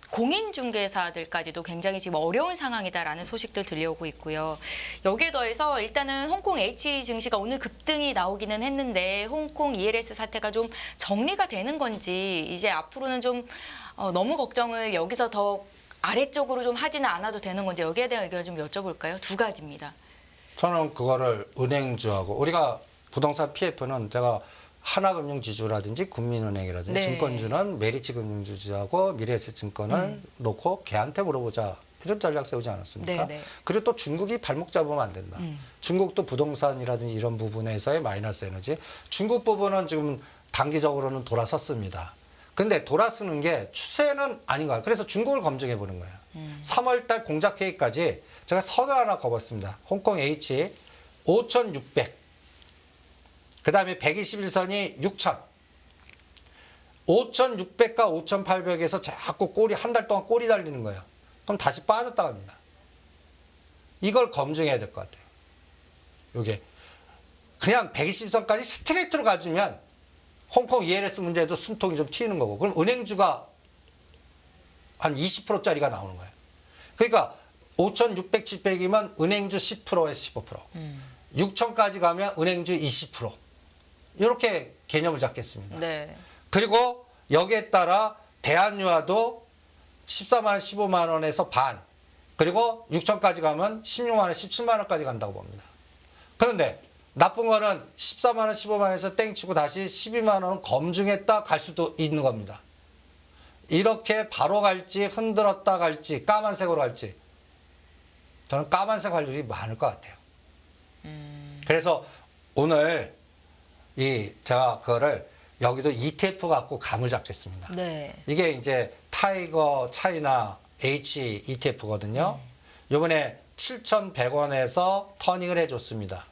공인중개사들까지도 굉장히 지금 어려운 상황이다라는 소식들 들려오고 있고요. 여기에 더해서 일단은 홍콩 H 증시가 오늘 급등이 나오기는 했는데 홍콩 ELS 사태가 좀 정리가 되는 건지 이제 앞으로는 좀 너무 걱정을 여기서 더 아래쪽으로 좀 하지는 않아도 되는 건지 여기에 대한 의견을 좀 여쭤볼까요? 두 가지입니다. 저는 그거를 은행주하고 우리가 부동산 PF는 제가 하나금융지주라든지 국민은행이라든지 네. 증권주는 메리츠금융주하고 미래에셋증권을 놓고 걔한테 물어보자 이런 전략 세우지 않았습니까? 네, 네. 그리고 또 중국이 발목 잡으면 안 된다. 중국도 부동산이라든지 이런 부분에서의 마이너스 에너지. 중국 부분은 지금 단기적으로는 돌아섰습니다. 근데 돌아서는 게 추세는 아닌 거야. 그래서 중국을 검증해 보는 거예요. 3월 달 공작 회의까지 제가 선을 하나 거봤습니다. 홍콩 H 5,600. 그 다음에 121선이 6,000. 5,600과 5,800에서 자꾸 꼬리 한 달 동안 꼬리 달리는 거예요. 그럼 다시 빠졌다 갑니다. 이걸 검증해야 될 것 같아요. 요게 그냥 120선까지 스트레이트로 가주면 홍콩 ELS 문제에도 숨통이 좀 튀는 거고, 그럼 은행주가 한 20%짜리가 나오는 거예요. 그러니까 5,600, 700이면 은행주 10%에서 15%, 6,000까지 가면 은행주 20%. 이렇게 개념을 잡겠습니다. 네. 그리고 여기에 따라 대한유화도 14만 원, 15만 원에서 반, 그리고 6천까지 가면 16만 원, 17만 원까지 간다고 봅니다. 그런데 나쁜 거는 14만 원, 15만 원에서 땡치고 다시 12만 원은 검증했다 갈 수도 있는 겁니다. 이렇게 바로 갈지 흔들었다 갈지 까만색으로 갈지, 저는 까만색 할 일이 많을 것 같아요. 그래서 오늘 제가 그거를 여기도 ETF 갖고 감을 잡겠습니다. 네. 이게 이제 타이거 차이나 H ETF거든요. 요번에 7,100원에서 터닝을 해줬습니다.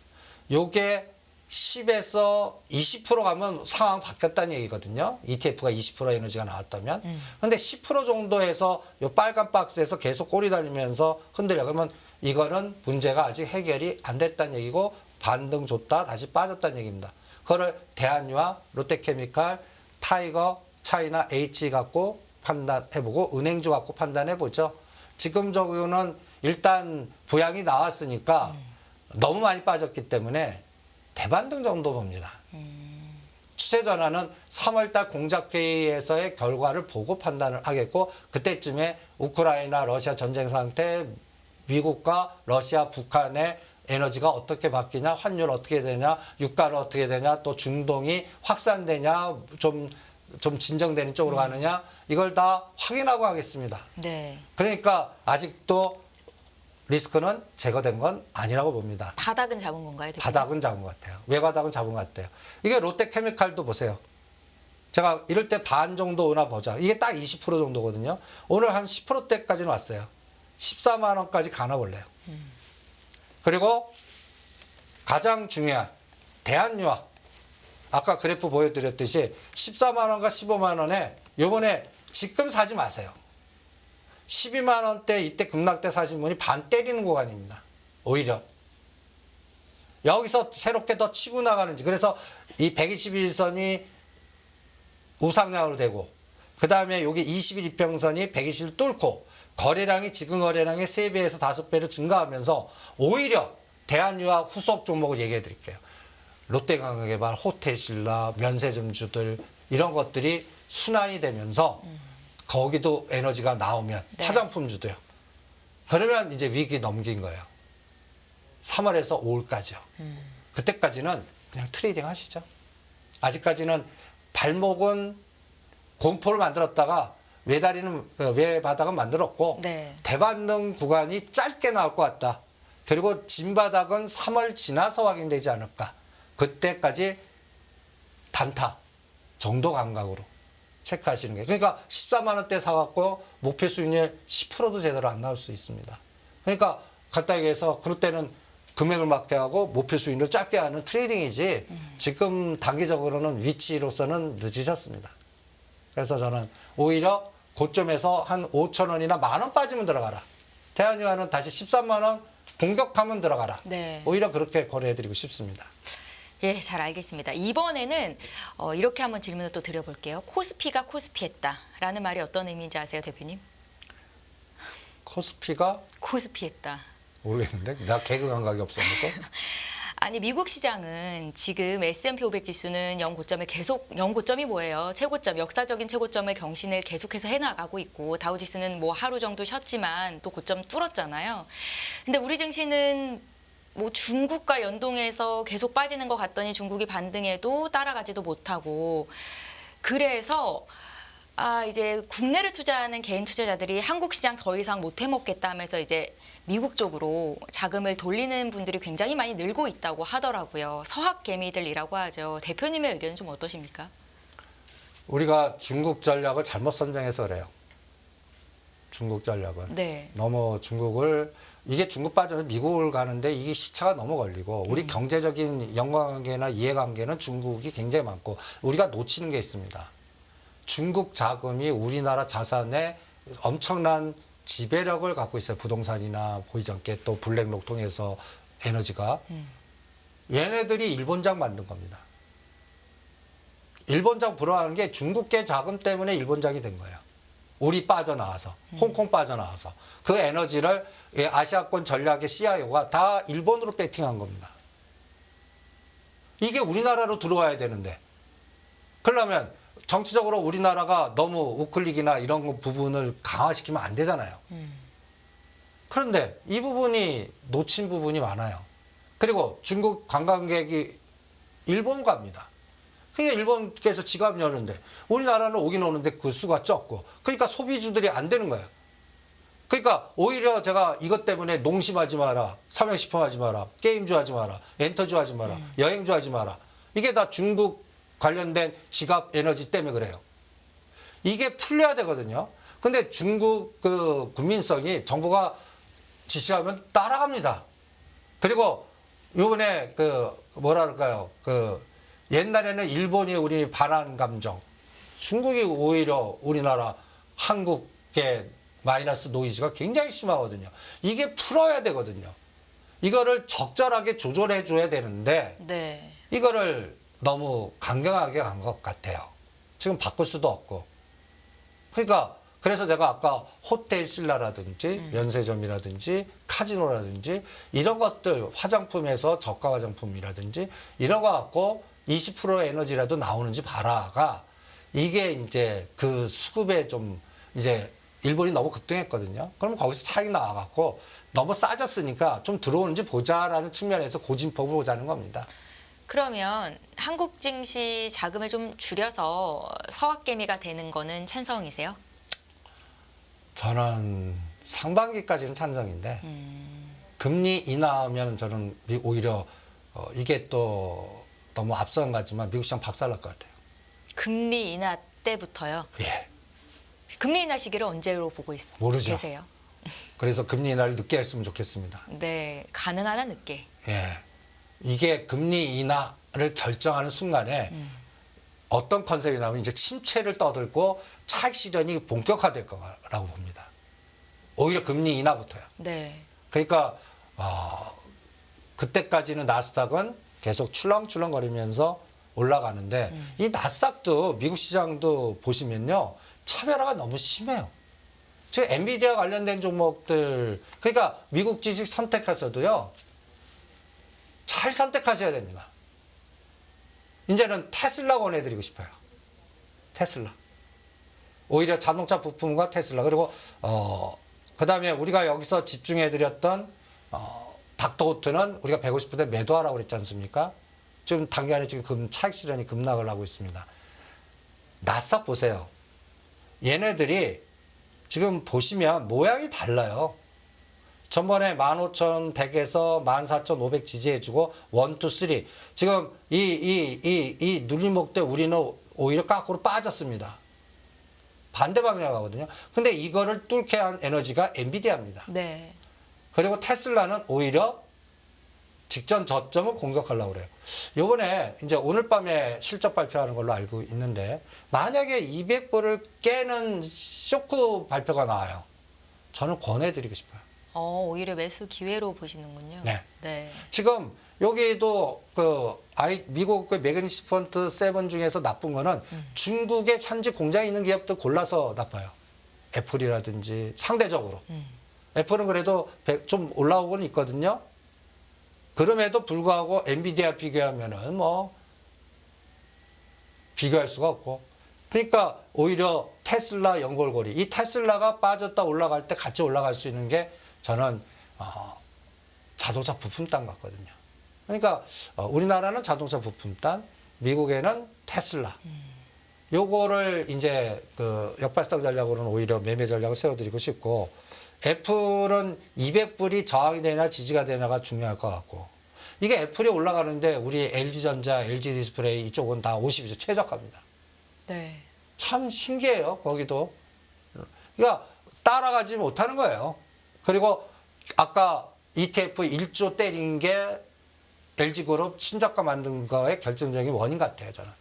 요게 10에서 20% 가면 상황 바뀌었다는 얘기거든요. ETF가 20% 에너지가 나왔다면. 근데 10% 정도에서 요 빨간 박스에서 계속 꼬리 달리면서 흔들려. 그러면 이거는 문제가 아직 해결이 안 됐다는 얘기고, 반등 줬다 다시 빠졌다는 얘기입니다. 그거를 대한유화, 롯데케미칼, 타이거, 차이나 H 갖고 판단해보고 은행주 갖고 판단해보죠. 지금적으로는 일단 부양이 나왔으니까 너무 많이 빠졌기 때문에 대반등 정도 봅니다. 추세 전환은 3월달 공작회의에서의 결과를 보고 판단을 하겠고, 그때쯤에 우크라이나 러시아 전쟁 상태, 미국과 러시아 북한의 에너지가 어떻게 바뀌냐, 환율 어떻게 되냐, 유가는 어떻게 되냐, 또 중동이 확산되냐, 좀 진정되는 쪽으로 가느냐, 이걸 다 확인하고 하겠습니다. 네. 그러니까 아직도 리스크는 제거된 건 아니라고 봅니다. 바닥은 잡은 건가요, 대표님? 바닥은 잡은 것 같아요. 왜 바닥은 잡은 것 같아요? 이게 롯데케미칼도 보세요. 제가 이럴 때 반 정도 오나 보자. 이게 딱 20% 정도거든요. 오늘 한 10%대까지는 왔어요. 14만 원까지 가나 볼래요. 그리고 가장 중요한 대한유화. 아까 그래프 보여드렸듯이 14만 원과 15만 원에 요번에 지금 사지 마세요. 12만 원대 이때 급락때 사신 분이 반 때리는 구간입니다. 오히려. 여기서 새롭게 더 치고 나가는지. 그래서 이 121선이 우상향으로 되고, 그 다음에 여기 21 이평선이 120을 뚫고 거래량이 지금 거래량의 3배에서 5배로 증가하면서 오히려 대한유화 후속 종목을 얘기해 드릴게요. 롯데관광개발, 호텔신라, 면세점주들 이런 것들이 순환이 되면서 거기도 에너지가 나오면 네. 화장품주도요. 그러면 이제 위기 넘긴 거예요. 3월에서 5월까지요. 그때까지는 그냥 트레이딩 하시죠. 아직까지는 발목은 공포를 만들었다가 외바닥은 만들었고, 네. 대반등 구간이 짧게 나올 것 같다. 그리고 진바닥은 3월 지나서 확인되지 않을까. 그때까지 단타 정도 감각으로 체크하시는 게. 그러니까 14만 원대 사갖고 목표 수익률 10%도 제대로 안 나올 수 있습니다. 그러니까 간단히 얘기해서 그럴 때는 금액을 막대하고 목표 수익률을 짧게 하는 트레이딩이지, 지금 단기적으로는 위치로서는 늦으셨습니다. 그래서 저는 오히려 고점에서 한 5천 원이나 1만 원 빠지면 들어가라. 대한유화는 다시 13만 원 공격하면 들어가라. 네. 오히려 그렇게 거래해드리고 싶습니다. 예, 잘 알겠습니다. 이번에는 이렇게 한번 질문을 또 드려볼게요. 코스피가 코스피했다라는 말이 어떤 의미인지 아세요, 대표님? 코스피가 코스피했다. 모르겠는데, 나 개그 감각이 없었는데. 아니, 미국 시장은 지금 S&P 500 지수는 영고점이 뭐예요? 최고점, 역사적인 최고점을 경신을 계속해서 해나가고 있고, 다우지수는 뭐 하루 정도 쉬었지만 또 고점 뚫었잖아요. 근데 우리 증시는 뭐 중국과 연동해서 계속 빠지는 것 같더니 중국이 반등해도 따라가지도 못하고, 그래서 이제 국내를 투자하는 개인 투자자들이 한국 시장 더 이상 못 해먹겠다 하면서 이제 미국 쪽으로 자금을 돌리는 분들이 굉장히 많이 늘고 있다고 하더라고요. 서학 개미들이라고 하죠. 대표님의 의견은 좀 어떠십니까? 우리가 중국 전략을 잘못 선정해서 그래요. 중국 전략을. 네. 너무 이게 중국 빠져서 미국을 가는데 이게 시차가 너무 걸리고, 우리 경제적인 연관관계나 이해관계는 중국이 굉장히 많고, 우리가 놓치는 게 있습니다. 중국 자금이 우리나라 자산에 엄청난 지배력을 갖고 있어요. 부동산이나 보이지 않게 또 블랙록 통해서 에너지가. 얘네들이 일본장 만든 겁니다. 일본장 불어하는 게 중국계 자금 때문에 일본장이 된 거예요. 우리 빠져나와서, 홍콩 빠져나와서. 그 에너지를 아시아권 전략의 CIO가 다 일본으로 배팅한 겁니다. 이게 우리나라로 들어와야 되는데. 그러려면 정치적으로 우리나라가 너무 우클릭이나 이런 부분을 강화시키면 안 되잖아요. 그런데 이 부분이 놓친 부분이 많아요. 그리고 중국 관광객이 일본 갑니다. 그러니까 일본께서 지갑 여는데 우리나라는 오긴 오는데 그 수가 적고 그러니까 소비주들이 안 되는 거예요. 그러니까 오히려 제가 이것 때문에 농심하지 마라, 삼양식품하지 마라, 게임주 하지 마라, 엔터주 하지 마라, 여행주 하지 마라. 이게 다 중국 관련된 지갑 에너지 때문에 그래요. 이게 풀려야 되거든요. 근데 중국 그 국민성이 정부가 지시하면 따라갑니다. 그리고 요번에 그 뭐랄까요, 그 옛날에는 일본이 우리 반한 감정, 중국이 오히려 우리나라 한국의 마이너스 노이즈가 굉장히 심하거든요. 이게 풀어야 되거든요. 이거를 적절하게 조절해 줘야 되는데 네. 이거를 너무 강경하게 간 것 같아요. 지금 바꿀 수도 없고. 그러니까 그래서 제가 아까 호텔 신라라든지 면세점이라든지 카지노라든지 이런 것들 화장품에서 저가 화장품이라든지 이런 거 갖고 20% 에너지라도 나오는지 봐라가 이게 이제 그 수급에 좀 이제 일본이 너무 급등했거든요. 그러면 거기서 차익 나와갖고 너무 싸졌으니까 좀 들어오는지 보자라는 측면에서 고진폭을 보자는 겁니다. 그러면 한국 증시 자금을 좀 줄여서 서학개미가 되는 거는 찬성이세요? 저는 상반기까지는 찬성인데 금리 인하하면 저는 오히려 이게 또 너무 앞선 같지만 미국 시장 박살날 것 같아요. 금리 인하 때부터요? 예. 금리 인하 시기를 언제로 보고 모르죠. 계세요? 그래서 금리 인하를 늦게 했으면 좋겠습니다. 네, 가능한 한 늦게. 예. 이게 금리 인하를 결정하는 순간에 어떤 컨셉이 나오면 이제 침체를 떠들고 차익 실현이 본격화될 거라고 봅니다. 오히려 금리 인하부터요. 네. 그러니까 그때까지는 나스닥은 계속 출렁출렁거리면서 올라가는데 이 나스닥도 미국 시장도 보시면요. 차별화가 너무 심해요. 지금 엔비디아 관련된 종목들 그러니까 미국 주식 선택해서도요. 잘 선택하셔야 됩니다. 이제는 테슬라 권해드리고 싶어요. 테슬라. 오히려 자동차 부품과 테슬라. 그리고 그다음에 우리가 여기서 집중해드렸던 닥터호트는 우리가 150%대 매도하라고 그랬지 않습니까? 지금 단기간에 지금 차익 실현이 급락을 하고 있습니다. 나스닥 보세요. 얘네들이 지금 보시면 모양이 달라요. 전번에 15,100에서 14,500 지지해주고 1, 2, 3. 지금 이 눌림목 때 우리는 오히려 깎으로 빠졌습니다. 반대 방향 가거든요. 근데 이거를 뚫게 한 에너지가 엔비디아입니다. 네. 그리고 테슬라는 오히려 직전 저점을 공격하려고 그래요. 요번에 이제 오늘 밤에 실적 발표하는 걸로 알고 있는데 만약에 200불을 깨는 쇼크 발표가 나와요. 저는 권해드리고 싶어요. 오히려 매수 기회로 보시는군요. 네. 네. 지금 여기도 미국 그 매그니피션트 7 중에서 나쁜 거는 중국에 현지 공장이 있는 기업들 골라서 나빠요. 애플이라든지 상대적으로. 애플은 그래도 좀 올라오고는 있거든요. 그럼에도 불구하고 엔비디아 비교하면은 뭐 비교할 수가 없고. 그러니까 오히려 테슬라 연골고리. 이 테슬라가 빠졌다 올라갈 때 같이 올라갈 수 있는 게 저는 자동차 부품단 같거든요. 그러니까 우리나라는 자동차 부품단, 미국에는 테슬라. 요거를 이제 그 역발상 전략으로는 오히려 매매 전략을 세워드리고 싶고, 애플은 200불이 저항이 되나 지지가 되나가 중요할 것 같고, 이게 애플이 올라가는데 우리 LG전자, LG디스플레이 이쪽은 다 52주 최저가입니다. 네. 참 신기해요, 거기도. 그러니까 따라가지 못하는 거예요. 그리고 아까 ETF 1조 때린 게 LG그룹 신저가 만든 거의 결정적인 원인 같아요, 저는.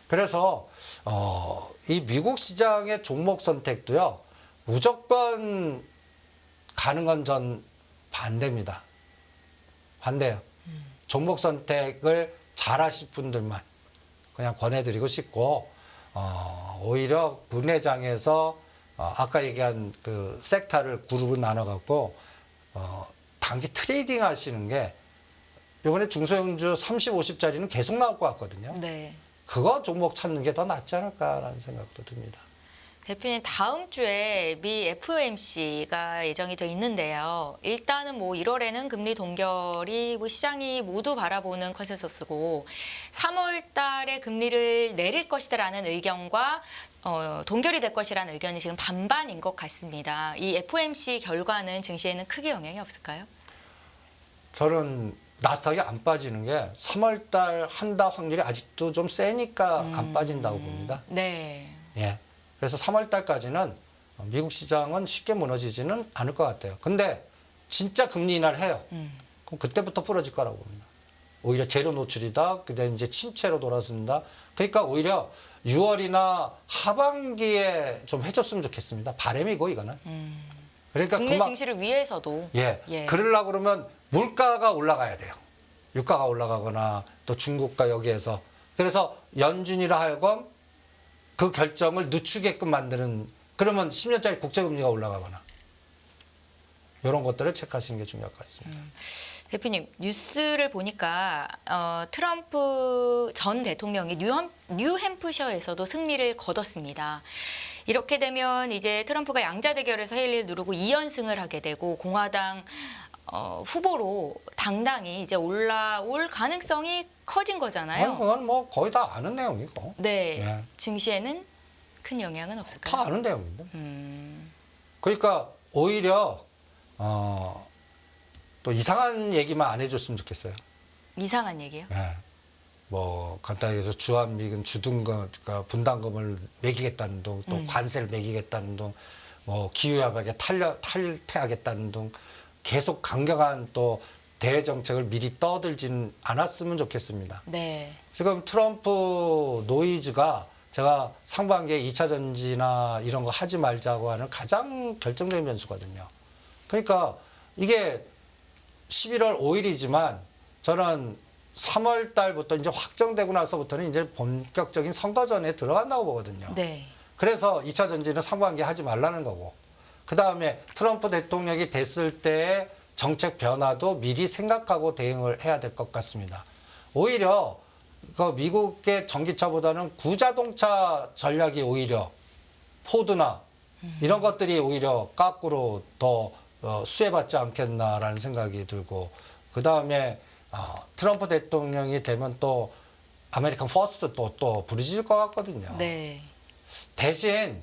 그래서 이 미국 시장의 종목 선택도요. 무조건 가는 건 전 반대입니다. 반대요. 종목 선택을 잘 하실 분들만 그냥 권해드리고 싶고 오히려 분회장에서 아까 얘기한 그 섹터를 그룹을 나눠갖고 단기 트레이딩 하시는 게 이번에 중소형주 30, 50짜리는 계속 나올 것 같거든요. 네. 그거 종목 찾는 게 더 낫지 않을까라는 생각도 듭니다. 대표님 다음 주에 미 FOMC가 예정이 돼 있는데요. 일단은 뭐 1월에는 금리 동결이 뭐 시장이 모두 바라보는 컨센서스고 3월 달에 금리를 내릴 것이다라는 의견과 동결이 될 것이라는 의견이 지금 반반인 것 같습니다. 이 FOMC 결과는 증시에는 크게 영향이 없을까요? 저는 나스닥이 안 빠지는 게 3월 달 한다 확률이 아직도 좀 세니까 안 빠진다고 봅니다. 네. 예. 그래서 3월 달까지는 미국 시장은 쉽게 무너지지는 않을 것 같아요. 근데 진짜 금리 인하를 해요. 그럼 그때부터 부러질 거라고 봅니다. 오히려 재료 노출이다. 그다음에 이제 침체로 돌아선다. 그러니까 오히려 6월이나 하반기에 좀 해줬으면 좋겠습니다. 바람이고 이거는. 그러니까 국내 증시를 위해서도. 예. 그러려고 그러면 물가가 올라가야 돼요. 유가가 올라가거나 또 중국과 여기에서. 그래서 연준이라 하여금 그 결정을 늦추게끔 만드는, 그러면 10년짜리 국제금리가 올라가거나 이런 것들을 체크하시는 게 중요할 것 같습니다. 대표님 뉴스를 보니까 트럼프 전 대통령이 뉴햄프셔에서도 승리를 거뒀습니다. 이렇게 되면 이제 트럼프가 양자 대결에서 헤일리를 누르고 2연승을 하게 되고 공화당 후보로 당당히 이제 올라올 가능성이 커진 거잖아요. 그건 뭐 거의 다 아는 내용이고. 네, 예. 증시에는 큰 영향은 없을까요? 다 아는 내용입니다. 그러니까 오히려 또 이상한 얘기만 안 해줬으면 좋겠어요. 이상한 얘기요? 예. 뭐 간단히 해서 주한미군 주둔금, 그러니까 분담금을 매기겠다는 둥, 또 관세를 매기겠다는 둥, 뭐 기후협약에 탈퇴하겠다는 둥, 계속 강경한 또 대외 정책을 미리 떠들지는 않았으면 좋겠습니다. 네. 지금 트럼프 노이즈가 제가 상반기에 2차 전지나 이런 거 하지 말자고 하는 가장 결정적인 변수거든요. 그러니까 이게 11월 5일이지만 저는 3월 달부터 이제 확정되고 나서부터는 이제 본격적인 선거전에 들어간다고 보거든요. 네. 그래서 2차 전지는 상반기에 하지 말라는 거고, 그 다음에 트럼프 대통령이 됐을 때의 정책 변화도 미리 생각하고 대응을 해야 될 것 같습니다. 오히려 그 미국의 전기차보다는 구자동차 전략이 오히려 포드나 이런 것들이 오히려 거꾸로 더 수혜받지 않겠나라는 생각이 들고, 그 다음에 트럼프 대통령이 되면 또 아메리칸 퍼스트 또 부르짖을 것 같거든요. 네. 대신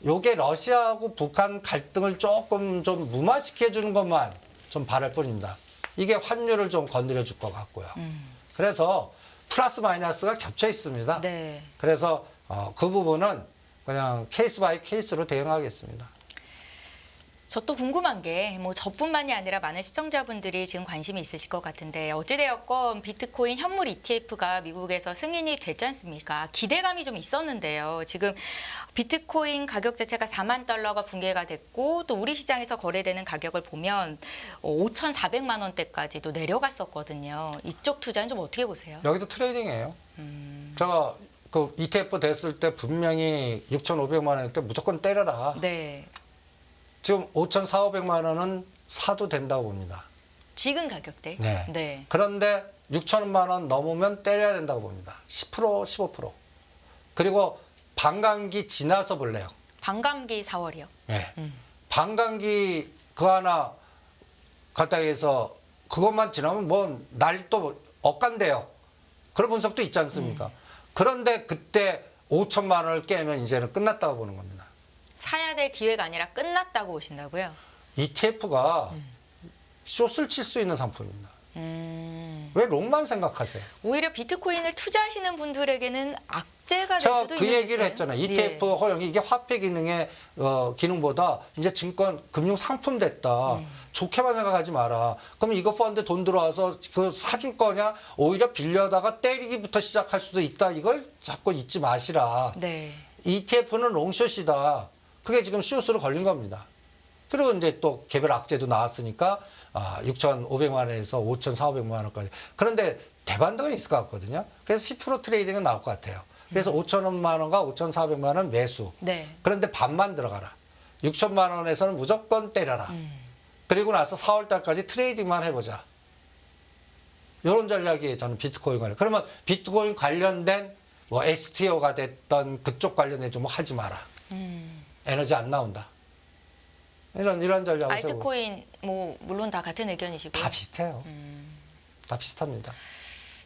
요게 러시아하고 북한 갈등을 조금 좀 무마시켜 주는 것만 좀 바랄 뿐입니다. 이게 환율을 좀 건드려 줄 것 같고요. 그래서 플러스 마이너스가 겹쳐 있습니다. 네. 그래서 그 부분은 그냥 케이스 바이 케이스로 대응하겠습니다. 저 또 궁금한 게 뭐 저뿐만이 아니라 많은 시청자분들이 지금 관심이 있으실 것 같은데 어찌되었건 비트코인 현물 ETF가 미국에서 승인이 됐지 않습니까? 기대감이 좀 있었는데요. 지금 비트코인 가격 자체가 4만 달러가 붕괴가 됐고 또 우리 시장에서 거래되는 가격을 보면 5,400만 원대까지도 내려갔었거든요. 이쪽 투자는 좀 어떻게 보세요? 여기도 트레이딩이에요. 제가 그 ETF 됐을 때 분명히 6,500만 원일 무조건 때려라. 네. 지금 5,400만 원은 사도 된다고 봅니다. 지금 가격대? 네. 네. 그런데 6천만 원 넘으면 때려야 된다고 봅니다. 10%, 15%. 그리고 반감기 지나서 볼래요. 반감기 4월이요. 예. 반감기 그 하나 갖다 해서 그것만 지나면 뭐 난리 또 억간대요. 그런 분석도 있지 않습니까? 그런데 그때 5천만 원을 깨면 이제는 끝났다고 보는 겁니다. 사야 될 기회가 아니라 끝났다고 보신다고요? ETF가 숏을 칠 수 있는 상품입니다. 왜 롱만 생각하세요? 오히려 비트코인을 투자하시는 분들에게는 악재가 될 제가 수도 그 있는 얘기를 뉴스예요. 했잖아요. ETF 예. 허용이 이게 화폐 기능의 기능보다 이제 증권 금융 상품 됐다. 좋게만 생각하지 마라. 그럼 이거 펀드 돈 들어와서 그 사줄 거냐? 오히려 빌려다가 때리기부터 시작할 수도 있다. 이걸 자꾸 잊지 마시라. 네. ETF는 롱숏이다. 그게 지금 숏으로 걸린 겁니다. 그리고 이제 또 개별 악재도 나왔으니까 6,500만 원에서 5,400만 원까지. 그런데 대반등은 있을 것 같거든요. 그래서 10% 트레이딩은 나올 것 같아요. 그래서 5,000만 원과 5,400만 원 매수. 네. 그런데 반만 들어가라. 6천만 원에서는 무조건 때려라. 그리고 나서 4월 달까지 트레이딩만 해보자. 이런 전략이 저는 비트코인 관련. 그러면 비트코인 관련된 뭐 STO가 됐던 그쪽 관련해 좀 하지 마라. 에너지 안 나온다. 이런 전략을 세우고. 알트코인 뭐 물론 다 같은 의견이시고요. 다 비슷해요. 다 비슷합니다.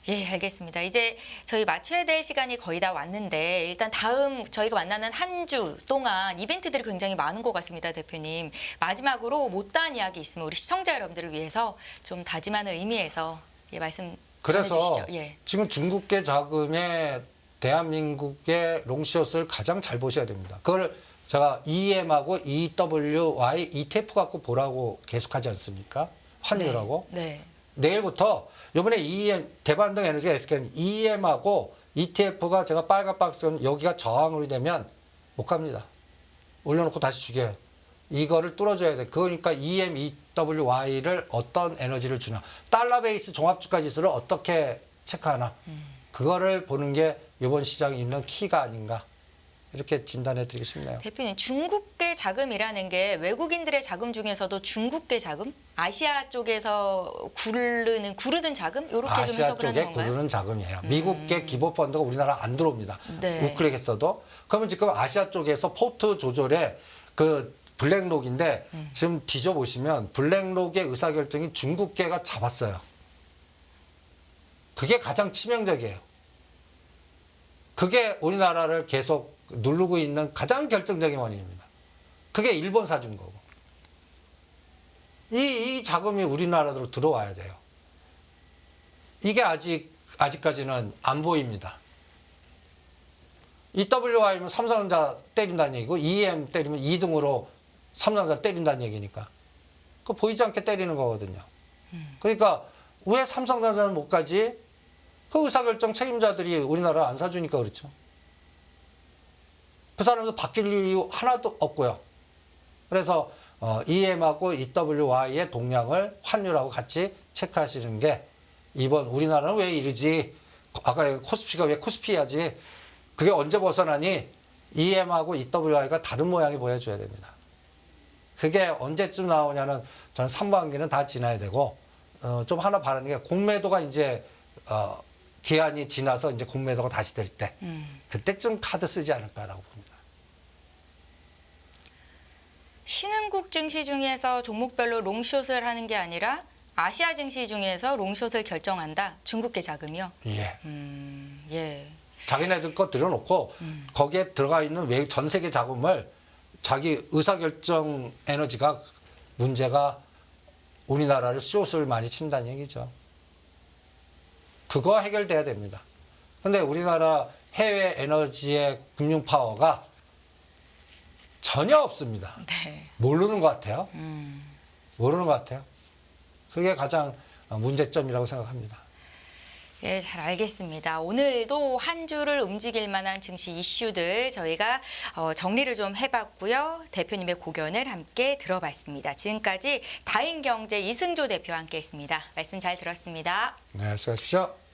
예, 알겠습니다. 이제 저희 맞춰야 될 시간이 거의 다 왔는데 일단 다음 저희가 만나는 한 주 동안 이벤트들이 굉장히 많은 것 같습니다, 대표님. 마지막으로 못다한 이야기 있으면 우리 시청자 여러분들을 위해서 좀 다짐하는 의미에서 말씀 그래서 전해주시죠. 예. 지금 중국계 자금에 대한민국의 롱숏을 가장 잘 보셔야 됩니다. 그걸 제가 EM하고 EWY, ETF 갖고 보라고 계속하지 않습니까? 환율하고. 네. 내일부터 이번에 EM 대반등 에너지 SK는 EM하고 ETF가 제가 빨간 박스는 여기가 저항이 되면 못 갑니다. 올려놓고 다시 죽여요. 이거를 뚫어줘야 돼. 그러니까 EM, EWY를 어떤 에너지를 주나. 달러 베이스 종합주가 지수를 어떻게 체크하나. 그거를 보는 게 이번 시장에 있는 키가 아닌가. 이렇게 진단해 드리고 싶네요. 대표님, 중국계 자금이라는 게 외국인들의 자금 중에서도 중국계 자금? 아시아 쪽에서 구르는 자금? 이렇게 좀 아시아 해석을 하는 쪽에 건가요? 구르는 자금이에요. 미국계 기본 펀드가 우리나라 안 들어옵니다. 네. 우클릭했어도. 그러면 지금 아시아 쪽에서 포트 조절에 그 블랙록인데 지금 뒤져보시면 블랙록의 의사결정이 중국계가 잡았어요. 그게 가장 치명적이에요. 그게 우리나라를 계속 누르고 있는 가장 결정적인 원인입니다. 그게 일본 사준 거고. 이 자금이 우리나라로 들어와야 돼요. 이게 아직까지는 안 보입니다. EWI면 삼성전자 때린다는 얘기고 EM 때리면 2등으로 삼성전자 때린다는 얘기니까. 그거 보이지 않게 때리는 거거든요. 그러니까 왜 삼성전자는 못 가지? 그 의사결정 책임자들이 우리나라 안 사주니까 그렇죠. 그 사람도 바뀔 이유 하나도 없고요. 그래서 EM하고 EWY의 동향을 환율하고 같이 체크하시는 게 이번 우리나라는 왜 이러지? 아까 코스피가 왜 코스피야지? 그게 언제 벗어나니? EM하고 EWY가 다른 모양이 보여줘야 됩니다. 그게 언제쯤 나오냐는 저는 상반기는 다 지나야 되고 좀 하나 바라는 게 공매도가 이제 기한이 지나서 이제 공매도가 다시 될 때 그때쯤 카드 쓰지 않을까라고 봅니다. 신흥국 증시 중에서 종목별로 롱숏을 하는 게 아니라 아시아 증시 중에서 롱숏을 결정한다. 중국계 자금이요. 예. 예. 자기네들 거 들여놓고 거기에 들어가 있는 전 세계 자금을 자기 의사결정 에너지가 문제가 우리나라를 숏을 많이 친다는 얘기죠. 그거 해결돼야 됩니다. 근데 우리나라 해외 에너지의 금융 파워가 전혀 없습니다. 네. 모르는 것 같아요. 모르는 것 같아요. 그게 가장 문제점이라고 생각합니다. 예, 잘 알겠습니다. 오늘도 한 주를 움직일 만한 증시 이슈들 저희가 정리를 좀 해봤고요. 대표님의 고견을 함께 들어봤습니다. 지금까지 다인경제 이승조 대표와 함께했습니다. 말씀 잘 들었습니다. 네, 수고하십시오.